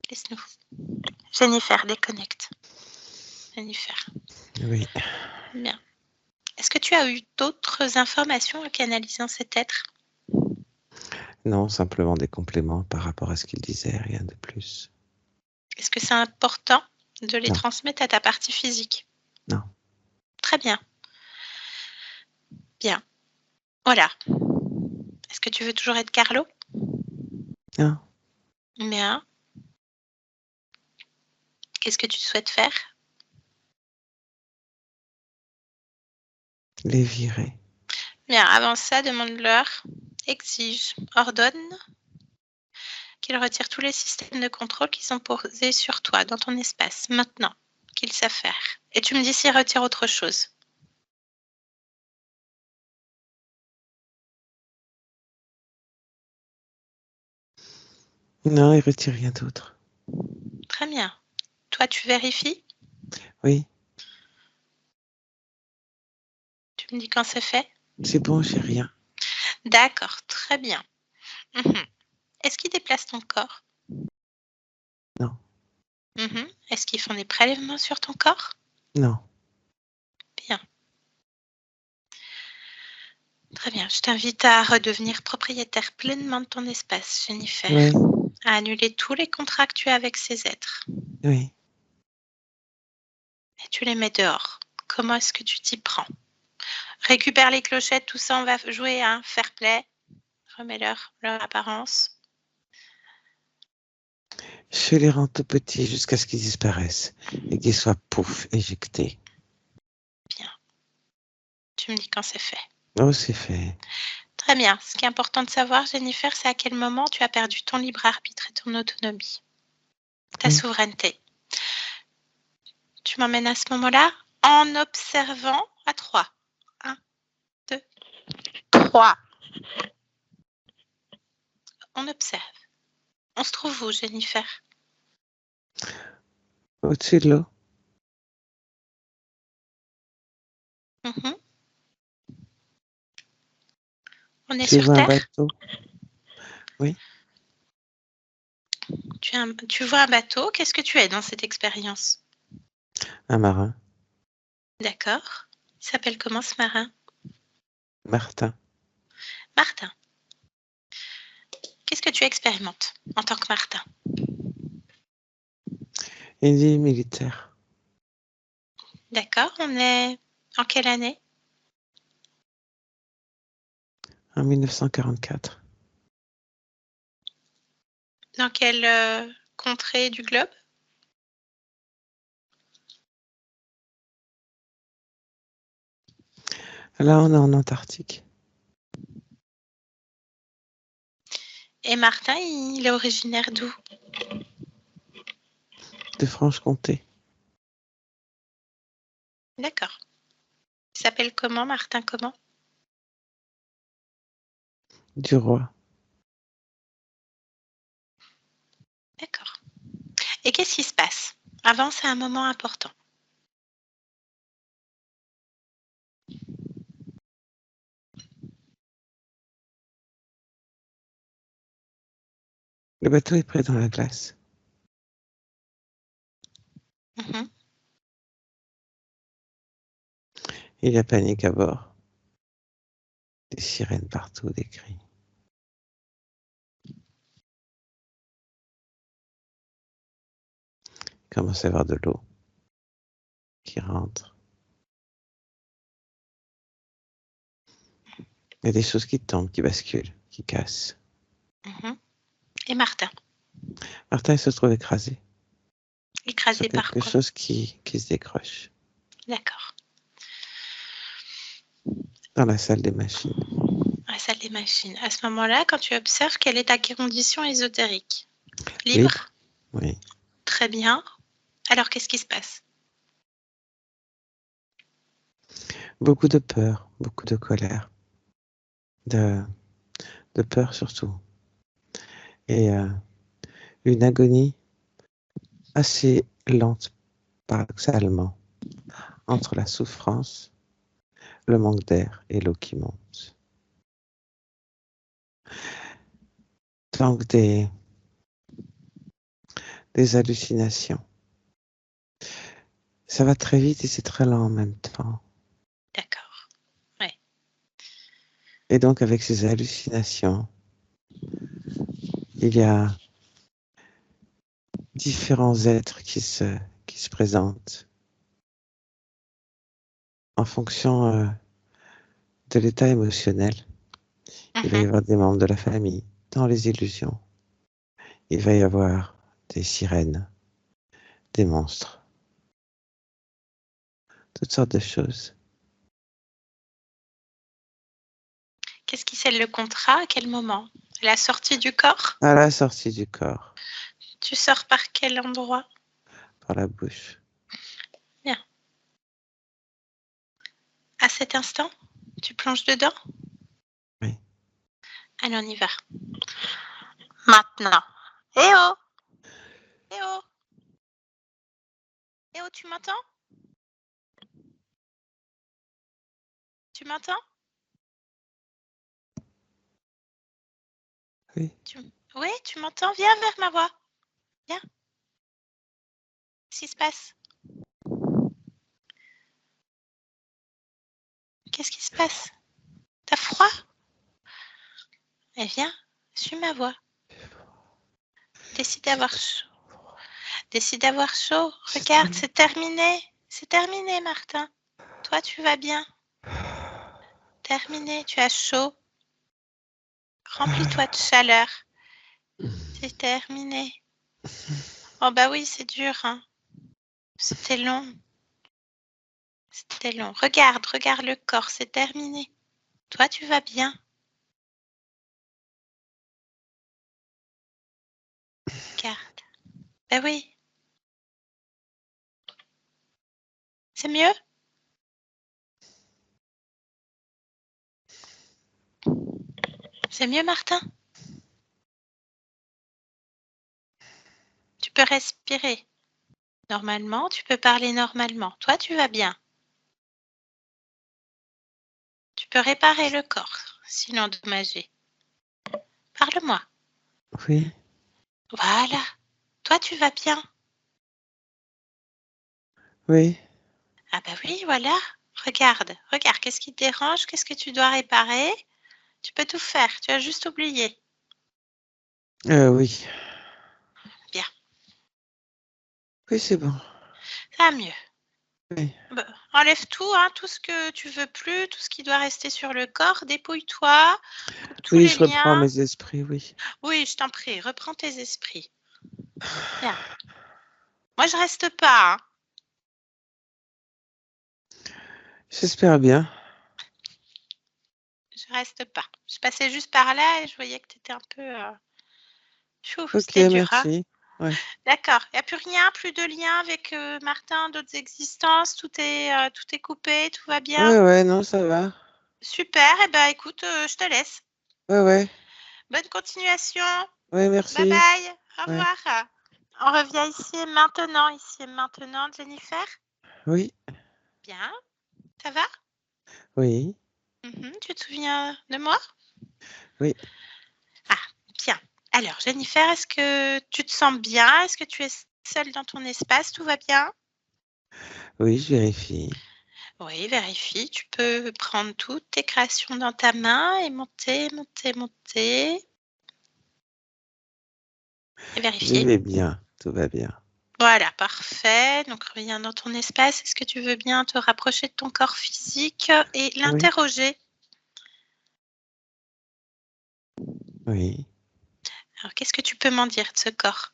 Laisse-nous. Jennifer, déconnecte. Jennifer. Oui. Bien. Est-ce que tu as eu d'autres informations en canalisant cet être? Non, simplement des compléments par rapport à ce qu'il disait, rien de plus. Est-ce que c'est important de les Non, transmettre à ta partie physique? non. Très bien. Bien. Voilà. Est-ce que tu veux toujours être Carlo? Non. Bien. Qu'est-ce que tu souhaites faire? les virer. Bien, avant ça, demande-leur, exige, ordonne qu'ils retirent tous les systèmes de contrôle qu'ils ont posés sur toi, dans ton espace, maintenant qu'ils savent faire. Et tu me dis s'ils retirent autre chose. Non, il retire rien d'autre. Très bien. Toi, tu vérifies? Oui, Tu me dis quand c'est fait? c'est bon, j'ai rien. D'accord, très bien. Mhm. Est-ce qu'ils déplacent ton corps? Non, Mhm. Est-ce qu'ils font des prélèvements sur ton corps? non. Bien. Très bien. Je t'invite à redevenir propriétaire pleinement de ton espace, Jennifer. Oui, À annuler tous les contrats que tu as avec ces êtres. oui. Et tu les mets dehors. Comment est-ce que tu t'y prends? Récupère les clochettes, tout ça, on va jouer à fair play. Remets-leur leur apparence. Je les rends tout petits jusqu'à ce qu'ils disparaissent et qu'ils soient pouf, éjectés. Bien. Tu me dis quand c'est fait. Oh, c'est fait. Très bien. Ce qui est important de savoir, Jennifer, c'est à quel moment tu as perdu ton libre arbitre et ton autonomie, ta Oui. souveraineté. Tu m'emmènes à ce moment-là en observant à 3. 1, 2, 3. On observe. On se trouve où, Jennifer? Au-dessus de l'eau. Mhm. On est Tu sur vois un Terre? bateau? Oui, Tu vois un bateau. Qu'est-ce que tu es dans cette expérience? un marin. D'accord. Il s'appelle comment ce marin? Martin. Martin. Qu'est-ce que tu expérimentes en tant que Martin? Une vie militaire. D'accord. On est en quelle année? En 1944. Dans quelle contrée du globe? Là, on est en Antarctique. Et Martin, il est originaire d'où? De Franche-Comté. D'accord. Il s'appelle comment, Martin comment? Du roi. D'accord. Et qu'est-ce qui se passe? Avant, c'est un moment important. Le bateau est près dans la glace. Mhm. Il y a panique à bord. Des sirènes partout, des cris. Il commence à y avoir de l'eau qui rentre. Il y a des choses qui tombent, qui basculent, qui cassent. Mhm. Et Martin, Martin, il se trouve écrasé écrasé sur par quelque quoi? chose qui se décroche D'accord. dans la salle des machines. À la salle des machines. À ce moment-là, quand tu observes, quelle est ta condition ésotérique? Libre? Libre? Oui. Très bien. Alors, qu'est-ce qui se passe? Beaucoup de peur, beaucoup de colère, de, de peur surtout. Et une agonie assez lente, paradoxalement, entre la souffrance, le manque d'air et l'eau qui monte. Donc des hallucinations. Ça va très vite et c'est très lent en même temps. D'accord. Ouais. Et donc avec ces hallucinations, il y a différents êtres qui se présentent en fonction de l'état émotionnel. Il va y Mhm. avoir des membres de la famille dans les illusions. Il va y avoir des sirènes, des monstres, toutes sortes de choses. Qu'est-ce qui scelle le contrat? À quel moment? La sortie du corps? À la sortie du corps, Tu sors par quel endroit? par la bouche. Bien. À cet instant, tu plonges dedans? Oui. Allez, on y va. Maintenant. Eh oh! Eh oh! Eh oh, tu m'entends? Tu m'entends? Oui. Oui, tu m'entends? Viens vers ma voix. Viens. Qu'est-ce qui se passe? Qu'est-ce qui se passe? T'as froid? Eh viens, suis ma voix. Décide d'avoir chaud. Décide d'avoir chaud. Regarde, c'est terminé. C'est terminé, Martin. Toi, tu vas bien. Terminé, tu as chaud. Remplis-toi de chaleur. C'est terminé. Oh bah oui, c'est dur, hein. C'était long. C'était long. Regarde, regarde le corps, c'est terminé. Toi, tu vas bien. Regarde. Bah oui. C'est mieux? C'est mieux, Martin? Tu peux respirer. Normalement, tu peux parler normalement. Toi, tu vas bien. Tu peux réparer le corps, sinon endommagé. Parle-moi. Oui. Voilà. Toi, tu vas bien. Oui. Ah bah oui, voilà. Regarde, regarde, qu'est-ce qui te dérange? Qu'est-ce que tu dois réparer? Tu peux tout faire, tu as juste oublié. Oui. Bien, Oui, c'est bon. ça va mieux. Oui. Bah, enlève tout, hein, tout ce que tu veux plus, tout ce qui doit rester sur le corps, dépouille-toi, coupe tous Oui, les je reprends liens. mes esprits, oui. Oui, je t'en prie, reprends tes esprits. Bien. Moi, je reste pas, hein. J'espère bien. Je reste pas. Je passais juste par là et je voyais que tu étais un peu... Chou, Ok, c'était dur, hein. merci. Ouais. D'accord. Il n'y a plus rien, plus de lien avec Martin, d'autres existences. Tout est coupé, tout va bien. Ouais, non, ça va. Super. Eh ben, écoute, je te laisse. Ouais. Bonne continuation. Ouais, Bye merci. bye. Au Ouais. revoir. On revient ici et maintenant, Jennifer. Oui. Bien. Ça va? Oui. Tu te souviens de moi? Oui. Ah, bien. Alors, Jennifer, est-ce que tu te sens bien? Est-ce que tu es seule dans ton espace? Tout va bien? Oui, je vérifie. Oui, vérifie. Tu peux prendre toutes tes créations dans ta main et monter, monter, monter et Je vérifier. vais bien. Tout va bien. Voilà, parfait. Donc, reviens dans ton espace. Est-ce que tu veux bien te rapprocher de ton corps physique et Oui. l'interroger? Oui. Alors, qu'est-ce que tu peux m'en dire de ce corps?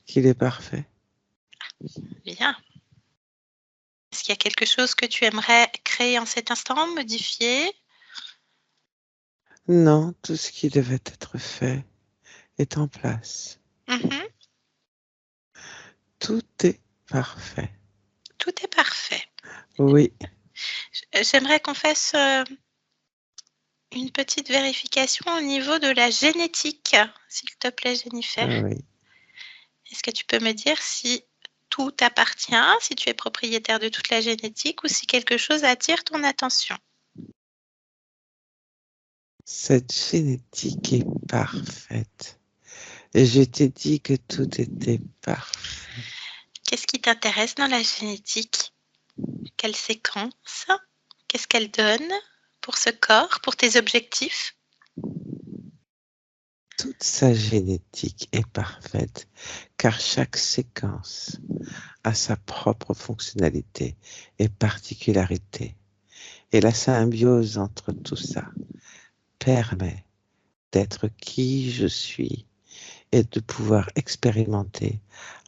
Qu'il est parfait. Bien. Est-ce qu'il y a quelque chose que tu aimerais créer en cet instant, modifier? Non, tout ce qui devait être fait est en place. Mhm. Tout est parfait. Tout est parfait. Oui. J'aimerais qu'on fasse une petite vérification au niveau de la génétique, s'il te plaît, Jennifer. Oui. Est-ce que tu peux me dire si tout t'appartient, si tu es propriétaire de toute la génétique ou si quelque chose attire ton attention? Cette génétique est parfaite. Et je t'ai dit que tout était parfait. Qu'est-ce qui t'intéresse dans la génétique? Quelle séquence? Qu'est-ce qu'elle donne pour ce corps, pour tes objectifs? Toute sa génétique est parfaite, car chaque séquence a sa propre fonctionnalité et particularité. Et la symbiose entre tout ça permet d'être qui je suis et de pouvoir expérimenter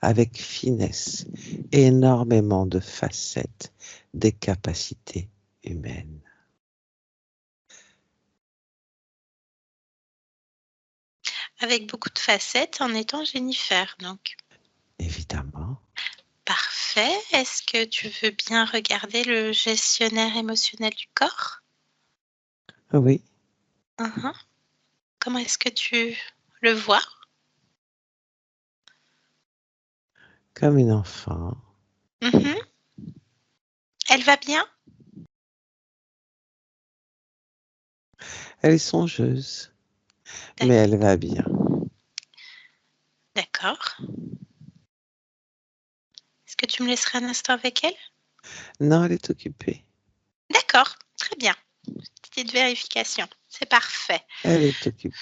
avec finesse énormément de facettes des capacités humaines. avec beaucoup de facettes en étant Jennifer, donc. Évidemment. Parfait. Est-ce que tu veux bien regarder le gestionnaire émotionnel du corps? Oui, Mhm. Comment est-ce que tu le vois? comme une enfant. Mhm. Elle va bien? Elle est songeuse, mais elle va bien. D'accord. Est-ce que tu me laisseras un instant avec elle? Non, elle est occupée. D'accord, très bien. Petite vérification, c'est parfait. Elle est occupée.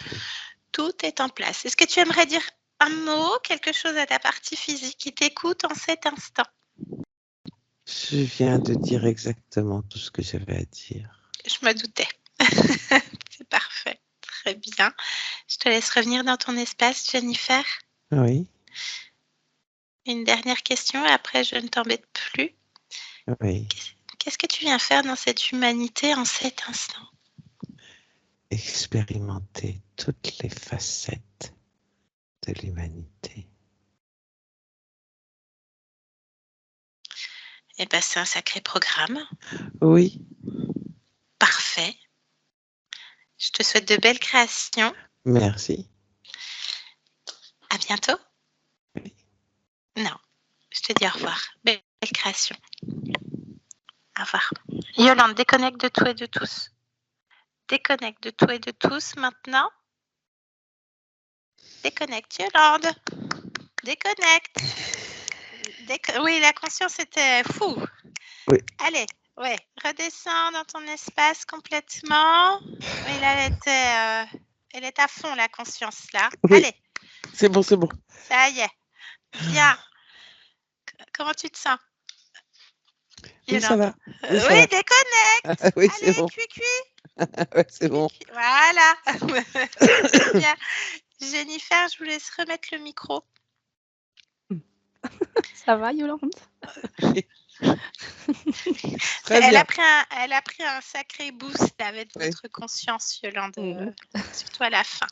Tout est en place. Est-ce que tu aimerais dire un mot, quelque chose à ta partie physique qui t'écoute en cet instant? Je viens de dire exactement tout ce que j'avais à dire. Je me doutais. C'est parfait. Très bien. Je te laisse revenir dans ton espace, Jennifer. Oui, Une dernière question et après je ne t'embête plus. oui. Qu'est-ce que tu viens faire dans cette humanité en cet instant? Expérimenter toutes les facettes de l'humanité. Eh bien, c'est un sacré programme. Oui, Parfait. Je te souhaite de belles créations. merci. À bientôt. Oui. Non, je te dis au revoir. Belle création. Au revoir. Yolande, déconnecte de tout et de tous. Déconnecte de tout et de tous maintenant. Déconnecte, Yolande. Déconnecte. Oui, la conscience était fou. Oui. Allez, ouais, redescends dans ton espace complètement. Oui, là, elle est à fond, la conscience, là. Oui. Allez. C'est bon, c'est bon. Ça y est. Bien. Comment tu te sens? Oui, ça va. Oui, va. déconnecte. Oui, c'est Allez, bon. cuit. Ouais, c'est bon. Voilà. Bien. Jennifer, je vous laisse remettre le micro. Ça va, Yolande? Très Elle bien. a pris un sacré boost avec Oui. votre conscience, Yolande, Mhm. surtout à la fin.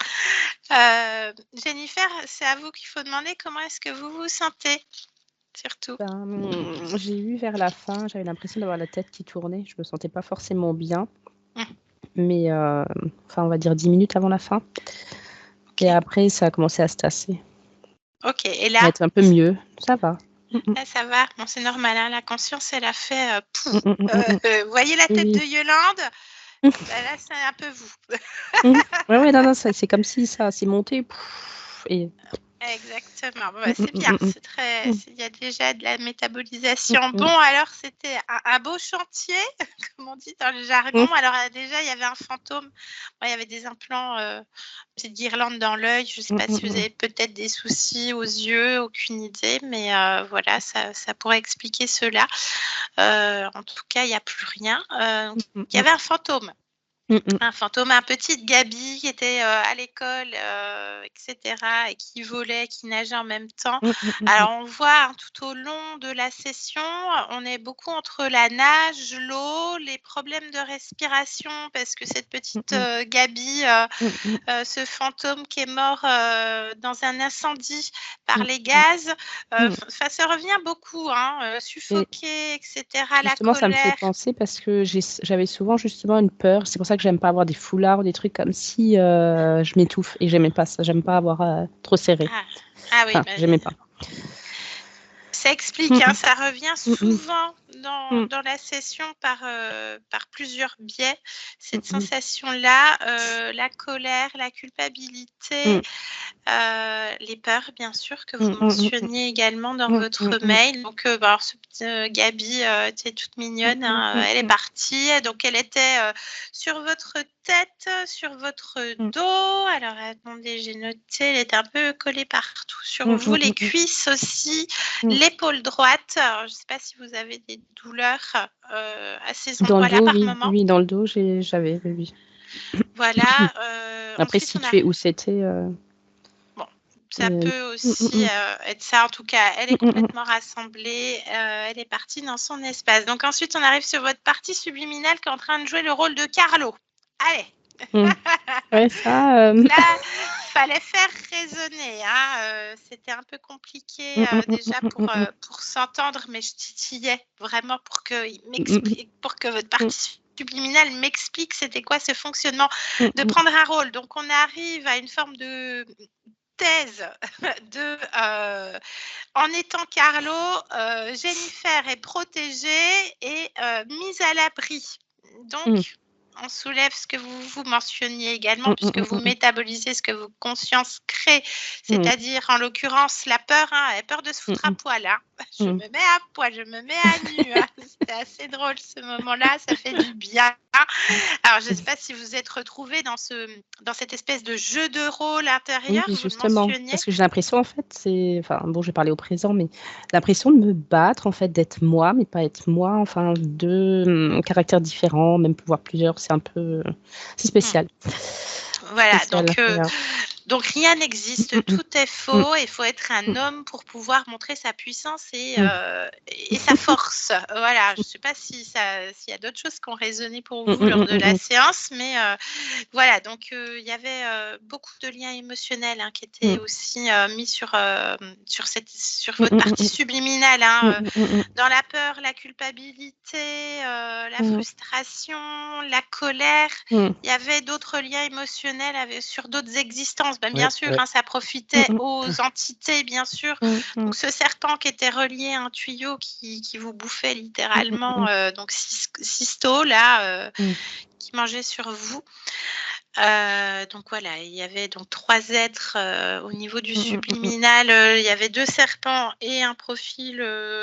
Jennifer, c'est à vous qu'il faut demander comment est-ce que vous vous sentez, surtout. J'ai eu vers la fin, j'avais l'impression d'avoir la tête qui tournait. Je me sentais pas forcément bien. Mais enfin, on va dire 10 minutes avant la fin. Ok. Et après, ça a commencé à se tasser, Ok, et à là, être un peu mieux. Ça va. là ça va. Bon, c'est normal, hein, la conscience, elle a fait... vous voyez la tête Oui. de Yolande? Bah, là, c'est un peu vous. Ouais, non, c'est comme si ça s'est monté. Et... Exactement. Bon, bah, c'est bien. C'est très. Il y a déjà de la métabolisation. Bon, Mm. alors c'était un beau chantier, comme on dit dans le jargon. Alors déjà, il y avait un fantôme. Bon, il y avait des implants, petite guirlande dans l'œil. Je ne sais pas si vous avez peut-être des soucis aux yeux, aucune idée, mais voilà, ça pourrait expliquer cela. En tout cas, il n'y a plus rien. Il y avait un fantôme. Un fantôme, un petit Gabi qui était à l'école, etc., et qui volait, qui nageait en même temps. Alors, on voit hein, tout au long de la session, on est beaucoup entre la nage, l'eau, les problèmes de respiration, parce que cette petite Gabi, ce fantôme qui est mort dans un incendie par les gaz, ça revient beaucoup, hein, suffoqué, etc., la Justement, ça me fait colère. penser parce que j'avais souvent justement une peur. C'est pour ça que j'aime pas avoir des foulards ou des trucs comme si je m'étouffe. Et j'aimais pas ça. J'aime pas avoir trop serré. Ah oui, Enfin, j'aimais pas. Ça explique, hein, ça revient souvent dans la session par plusieurs biais, cette sensation-là, la colère, la culpabilité, les peurs, bien sûr, que vous mentionniez également dans votre mail. Donc, alors, ce petit Gabi était toute mignonne, hein, elle est partie. Donc, elle était sur votre tête, sur votre dos. Alors, attendez, j'ai noté, elle était un peu collée partout sur vous, les cuisses aussi, l'épaule droite. Alors, je ne sais pas si vous avez des douleurs à ces Dans le endroits-là dos, par oui. moment. Oui, dans le dos, j'avais, oui. Voilà. Après, Ensuite, situé où c'était. Ça peut aussi être ça. En tout cas, elle est complètement rassemblée. Elle est partie dans son espace. Donc ensuite, on arrive sur votre partie subliminale qui est en train de jouer le rôle de Carlo. Allez. Ouais, ça. Là, fallait faire résonner, hein, c'était un peu compliqué, déjà pour s'entendre, mais je titillais vraiment pour que votre partie subliminale m'explique c'était quoi ce fonctionnement de prendre un rôle. Donc on arrive à une forme de thèse de, en étant Carlo, Jennifer est protégée et mise à l'abri. Donc on soulève ce que vous mentionniez également puisque vous métabolisez ce que vos consciences créent, c'est-à-dire en l'occurrence la peur, hein, elle a peur de se foutre à poil, hein. Je me mets à poil, je me mets à nu, hein. C'était assez drôle ce moment-là, ça fait du bien. Alors je ne sais pas si vous êtes retrouvés dans cette espèce de jeu de rôle intérieur, Oui, vous le justement, mentionniez? parce que j'ai l'impression, en fait, enfin, bon, je vais parler au présent, mais l'impression de me battre, en fait, d'être moi, mais pas être moi, enfin, 2 caractères différents, même pouvoir plusieurs, c'est un peu, c'est spécial. Voilà, Spécial, voilà. donc rien n'existe, tout est faux, il faut être un homme pour pouvoir montrer sa puissance et sa force. Voilà, je ne sais pas s'il y a d'autres choses qui ont résonné pour vous lors de la séance, mais voilà, donc il y avait beaucoup de liens émotionnels, hein, qui étaient aussi mis sur votre partie subliminale, hein, dans la peur, la culpabilité, la frustration, la colère. Il y avait d'autres liens émotionnels sur d'autres existences. Ben, bien sûr, hein, ça profitait aux entités, bien sûr. Donc, ce serpent qui était relié à un tuyau qui vous bouffait littéralement, donc Sisto, là, qui mangeait sur vous. Donc voilà, il y avait donc 3 êtres, au niveau du subliminal, il y avait 2 serpents et un profil,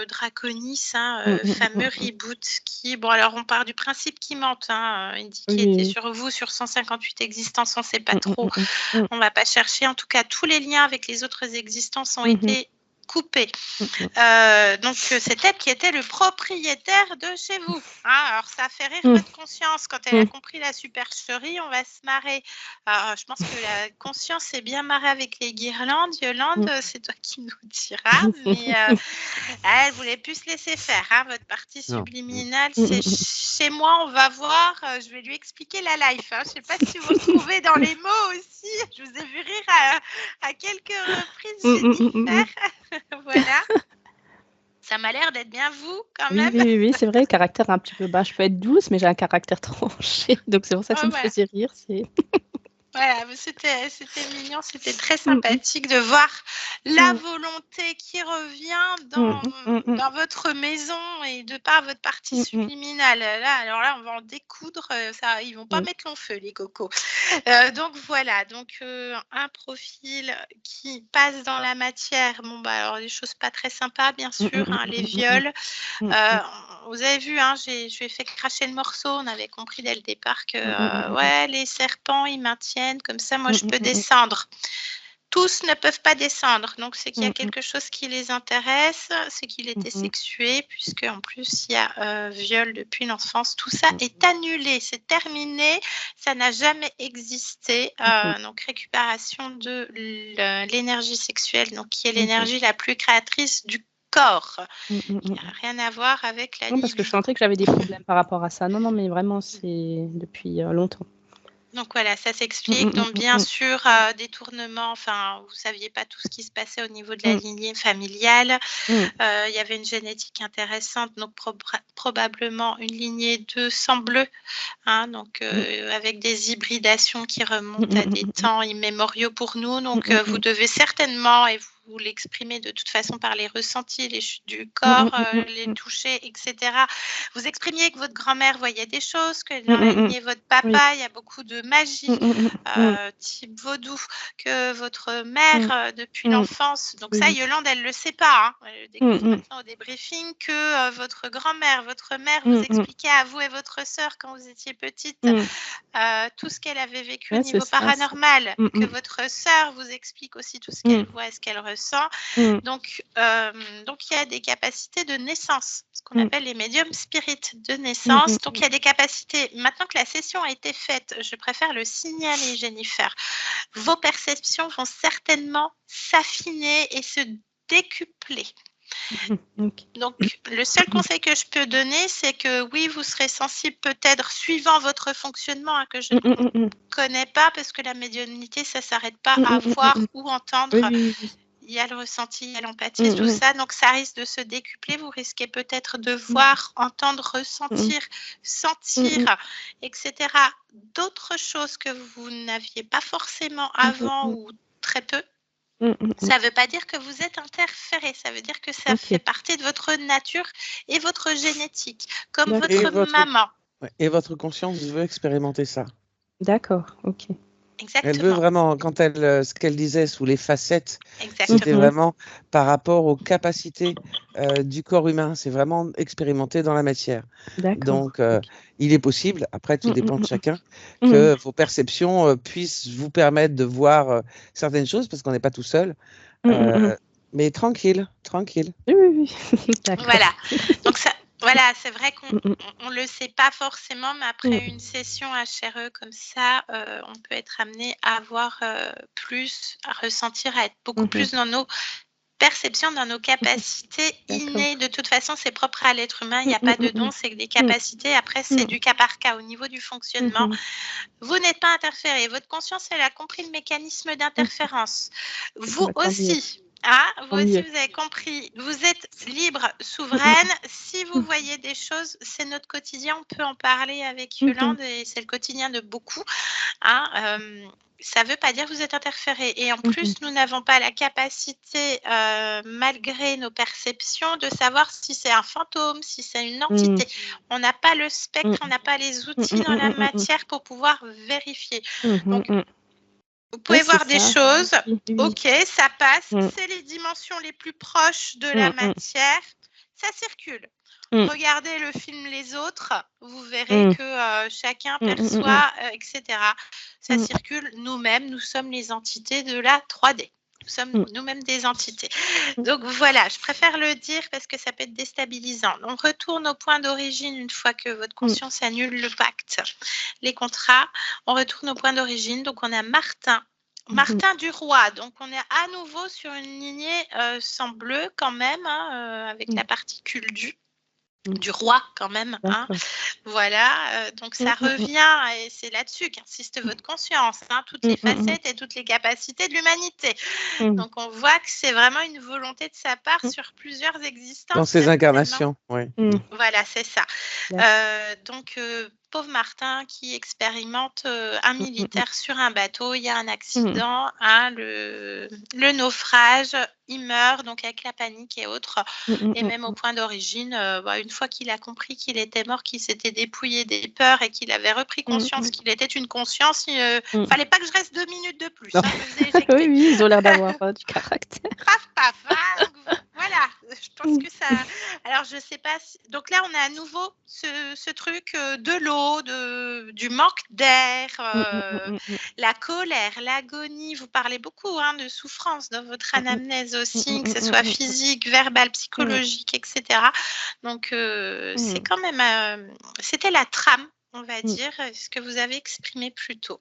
Draconis, hein, fameux reboot qui bon alors on part du principe qu'ils mentent, hein, il dit qu'il était sur vous sur 158 existences, on ne sait pas trop, on va pas chercher. En tout cas, tous les liens avec les autres existences ont été coupés. Donc cet être qui était le propriétaire de chez vous, hein. Alors ça a fait rire votre conscience quand elle a compris la supercherie, on va se marrer. Alors je pense que la conscience s'est bien marrée avec les guirlandes. Yolande, c'est toi qui nous diras, mais elle voulait plus se laisser faire, hein, votre partie subliminale, c'est chez moi, on va voir, je vais lui expliquer la life, hein. Je ne sais pas si vous retrouvez dans les mots aussi, je vous ai vu rire à quelques reprises, Jennifer. Voilà. Ça m'a l'air d'être bien vous, quand Oui, même. oui, c'est vrai, caractère un petit peu, je peux être douce, mais j'ai un caractère tranché, donc c'est pour ça que ça me Voilà. faisait rire, Voilà, mais c'était mignon, c'était très sympathique de voir la volonté qui revient dans votre maison et de par votre partie subliminale. Là, alors là, on va en découdre, ça, ils vont pas mettre long feu, les cocos. Donc voilà, donc un profil qui passe dans la matière. Bon, bah alors des choses pas très sympas, bien sûr, hein, les viols. Vous avez vu, hein, je lui ai fait cracher le morceau. On avait compris dès le départ que ouais, les serpents, ils maintiennent. Comme ça, moi, je peux descendre. Tous ne peuvent pas descendre. Donc, c'est qu'il y a quelque chose qui les intéresse. C'est qu'il était sexué, puisque en plus, il y a viol depuis l'enfance. Tout ça est annulé. C'est terminé. Ça n'a jamais existé. Donc, récupération de l'énergie sexuelle, donc qui est l'énergie la plus créatrice du corps. Il n'y a rien à voir avec la Non, parce que je libido. sentais que j'avais des problèmes par rapport à ça. Non, mais vraiment, c'est depuis longtemps. Donc voilà, ça s'explique. Donc bien sûr, détournement, enfin, vous ne saviez pas tout ce qui se passait au niveau de la lignée familiale. Il y avait une génétique intéressante, donc probablement une lignée de sang bleu, hein, donc avec des hybridations qui remontent à des temps immémoriaux pour nous. Donc vous devez certainement, et vous l'exprimez de toute façon par les ressentis, les chutes du corps, les touchés, etc. Vous exprimiez que votre grand-mère voyait des choses, que dans la lignée votre papa, il y a beaucoup de magie, type vaudou, que votre mère, depuis l'enfance, donc ça, Yolande, elle ne le sait pas, hein, elle le découvre maintenant au débriefing, que votre grand-mère, votre mère vous expliquait à vous et votre sœur quand vous étiez petite tout ce qu'elle avait vécu au niveau paranormal, que votre sœur vous explique aussi tout ce qu'elle voit et ce qu'elle ressent. Donc, il y a des capacités de naissance, ce qu'on appelle les médiums spirites de naissance. Donc, il y a des capacités. Maintenant que la session a été faite, je préfère le signaler, Jennifer. Vos perceptions vont certainement s'affiner et se décupler. OK. Donc, le seul conseil que je peux donner, c'est que oui, vous serez sensible peut-être suivant votre fonctionnement, hein, que je ne connais pas, parce que la médiumnité, ça ne s'arrête pas à voir ou entendre. Oui, oui. Il y a le ressenti, il y a l'empathie, tout ça. Donc, ça risque de se décupler. Vous risquez peut-être de voir, entendre, ressentir, sentir, etc. D'autres choses que vous n'aviez pas forcément avant ou très peu. Ça ne veut pas dire que vous êtes interféré, ça veut dire que ça OK. fait partie de votre nature et votre génétique, comme D'accord. votre maman. Et votre conscience veut expérimenter ça. D'accord, OK. Elle veut Exactement, vraiment, quand elle, ce qu'elle disait sous les facettes, c'était exactement. vraiment par rapport aux capacités du corps humain. C'est vraiment expérimenté dans la matière. D'accord. Donc, OK. il est possible, après tout dépend de chacun, Mmh. que vos perceptions puissent vous permettre de voir certaines choses, parce qu'on n'est pas tout seul. Mais tranquille, tranquille. Oui, oui, oui. D'accord. Voilà. Donc ça, voilà, c'est vrai qu'on Mmh mh. on le sait pas forcément, mais après une session HRE comme ça, on peut être amené à avoir plus, à ressentir, à être beaucoup plus dans nos perceptions, dans nos capacités innées. De toute façon, c'est propre à l'être humain. Il n'y a pas de don, c'est que des capacités. Après, c'est du cas par cas. Au niveau du fonctionnement, vous n'êtes pas interféré. Votre conscience, elle a compris le mécanisme d'interférence. Vous Bah, tant mieux. aussi. Ah, vous Tant aussi, mieux. vous avez compris. Vous êtes libre, souveraine. Si vous voyez des choses, c'est notre quotidien. On peut en parler avec Yolande et c'est le quotidien de beaucoup. Hein, ça ne veut pas dire que vous êtes interféré. Et en plus, nous n'avons pas la capacité, malgré nos perceptions, de savoir si c'est un fantôme, si c'est une entité. On n'a pas le spectre, on n'a pas les outils dans la matière pour pouvoir vérifier. Donc, vous pouvez voir des choses, ok, ça passe, c'est les dimensions les plus proches de la matière, ça circule. Regardez le film Les Autres, vous verrez que chacun perçoit, etc. Ça circule, nous-mêmes, nous sommes les entités de la 3D. Nous sommes nous-mêmes des entités. Donc voilà, je préfère le dire parce que ça peut être déstabilisant. On retourne au point d'origine une fois que votre conscience annule le pacte, les contrats. On retourne au point d'origine. Donc on a Martin. Martin du Roi. Donc on est à nouveau sur une lignée sans bleu quand même, hein, avec la particule du roi quand même, hein. Voilà, donc ça revient et c'est là-dessus qu'insiste votre conscience, hein, toutes les facettes et toutes les capacités de l'humanité. Donc on voit que c'est vraiment une volonté de sa part sur plusieurs existences. Dans ces incarnations, oui. Voilà, c'est ça. Donc pauvre Martin qui expérimente un militaire sur un bateau, il y a un accident, hein, le naufrage, il meurt donc avec la panique et autres. Et même au point d'origine, une fois qu'il a compris qu'il était mort, qu'il s'était dépouillé des peurs et qu'il avait repris conscience qu'il était une conscience, il fallait pas que je reste 2 minutes de plus, hein, je me faisais éjecter. Oui, ils ont l'air d'avoir du caractère. Paf, hein, donc, voilà, je pense que ça. Alors, je sais pas. Donc là, on a à nouveau ce truc de l'eau, du manque d'air, la colère, l'agonie. Vous parlez beaucoup, hein, de souffrance dans votre anamnèse aussi, que ce soit physique, verbale, psychologique, etc. Donc, c'est quand même. C'était la trame, on va dire, ce que vous avez exprimé plus tôt.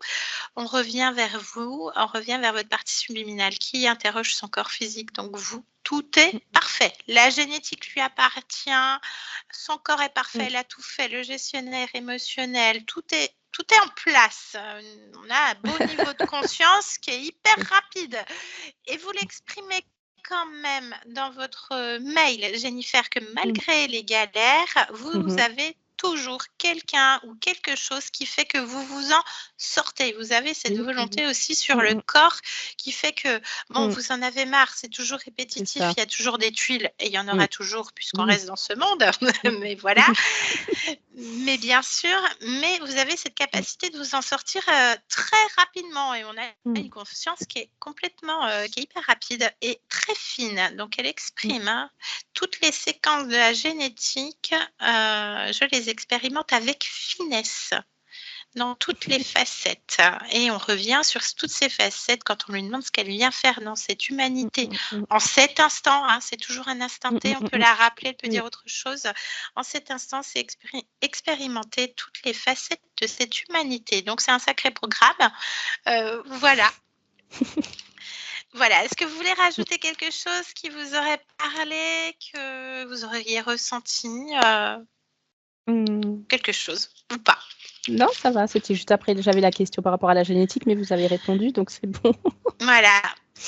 On revient vers vous, on revient vers votre partie subliminale qui interroge son corps physique. Donc vous, tout est parfait. La génétique lui appartient, son corps est parfait, il a tout fait, le gestionnaire émotionnel, tout est en place. On a un beau niveau de conscience qui est hyper rapide. Et vous l'exprimez quand même dans votre mail, Jennifer, que malgré les galères, vous avez toujours quelqu'un ou quelque chose qui fait que vous vous en sortez. Vous avez cette volonté aussi sur le corps qui fait que, bon, vous en avez marre, c'est toujours répétitif, il y a toujours des tuiles et il y en aura toujours puisqu'on reste dans ce monde, mais voilà. Mais bien sûr, mais vous avez cette capacité de vous en sortir très rapidement et on a une conscience qui est complètement, qui est hyper rapide et très fine. Donc elle exprime toutes les séquences de la génétique, je les expérimente avec finesse dans toutes les facettes. Et on revient sur toutes ces facettes quand on lui demande ce qu'elle vient faire dans cette humanité. En cet instant, hein, c'est toujours un instant T, on peut la rappeler, elle peut dire autre chose. En cet instant, c'est expérimenter toutes les facettes de cette humanité. Donc c'est un sacré programme. Voilà. Voilà, est-ce que vous voulez rajouter quelque chose qui vous aurait parlé, que vous auriez ressenti, Mmh. quelque chose ou pas? Non, ça va, c'était juste après, j'avais la question par rapport à la génétique, mais vous avez répondu, donc c'est bon. Voilà,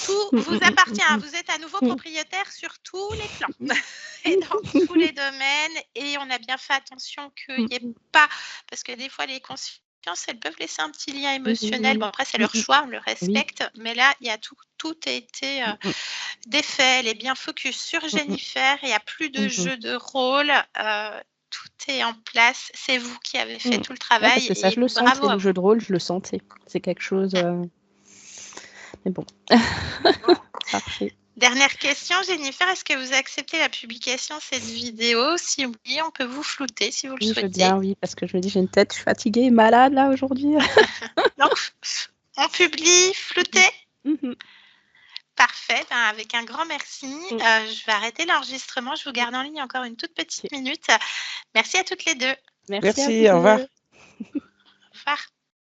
tout Mmh, vous mmh, mmh, appartient, mmh, vous êtes à nouveau mmh. propriétaire sur tous les plans Mmh. et dans tous les domaines et on a bien fait attention qu'il Mmh y ait mh. pas parce que des fois les consciences, elles peuvent laisser un petit lien Mmh émotionnel. mh. Bon après c'est Mmh leur mh. choix, on le Oui. respecte, mais là il y a tout a été, Mmh mh. défait. Elle est bien focus sur Mmh mh. Jennifer, il y a plus de Mmh mh. jeu de rôle, tout est en place. C'est vous qui avez fait Mmh. tout le Ouais, parce travail que ça, et je le bravo sentais, à le vous. jeu de rôle, je le sentais. C'est quelque chose, mais bon. Bon. Parfait. Dernière question, Jennifer, est-ce que vous acceptez la publication de cette vidéo? Si oui, on peut vous flouter si vous le Oui, je veux souhaitez. bien, oui, parce que je me dis: «J'ai une tête, je suis fatiguée et malade là aujourd'hui». Donc, on publie, Mmh mh. flouté? Mmh mh. Parfait, ben, avec un grand merci. Mmh. Je vais arrêter l'enregistrement. Je vous Mmh. garde en ligne encore une toute petite OK. minute. Merci à toutes les 2. Merci à vous Merci, au revoir. 2. Au revoir.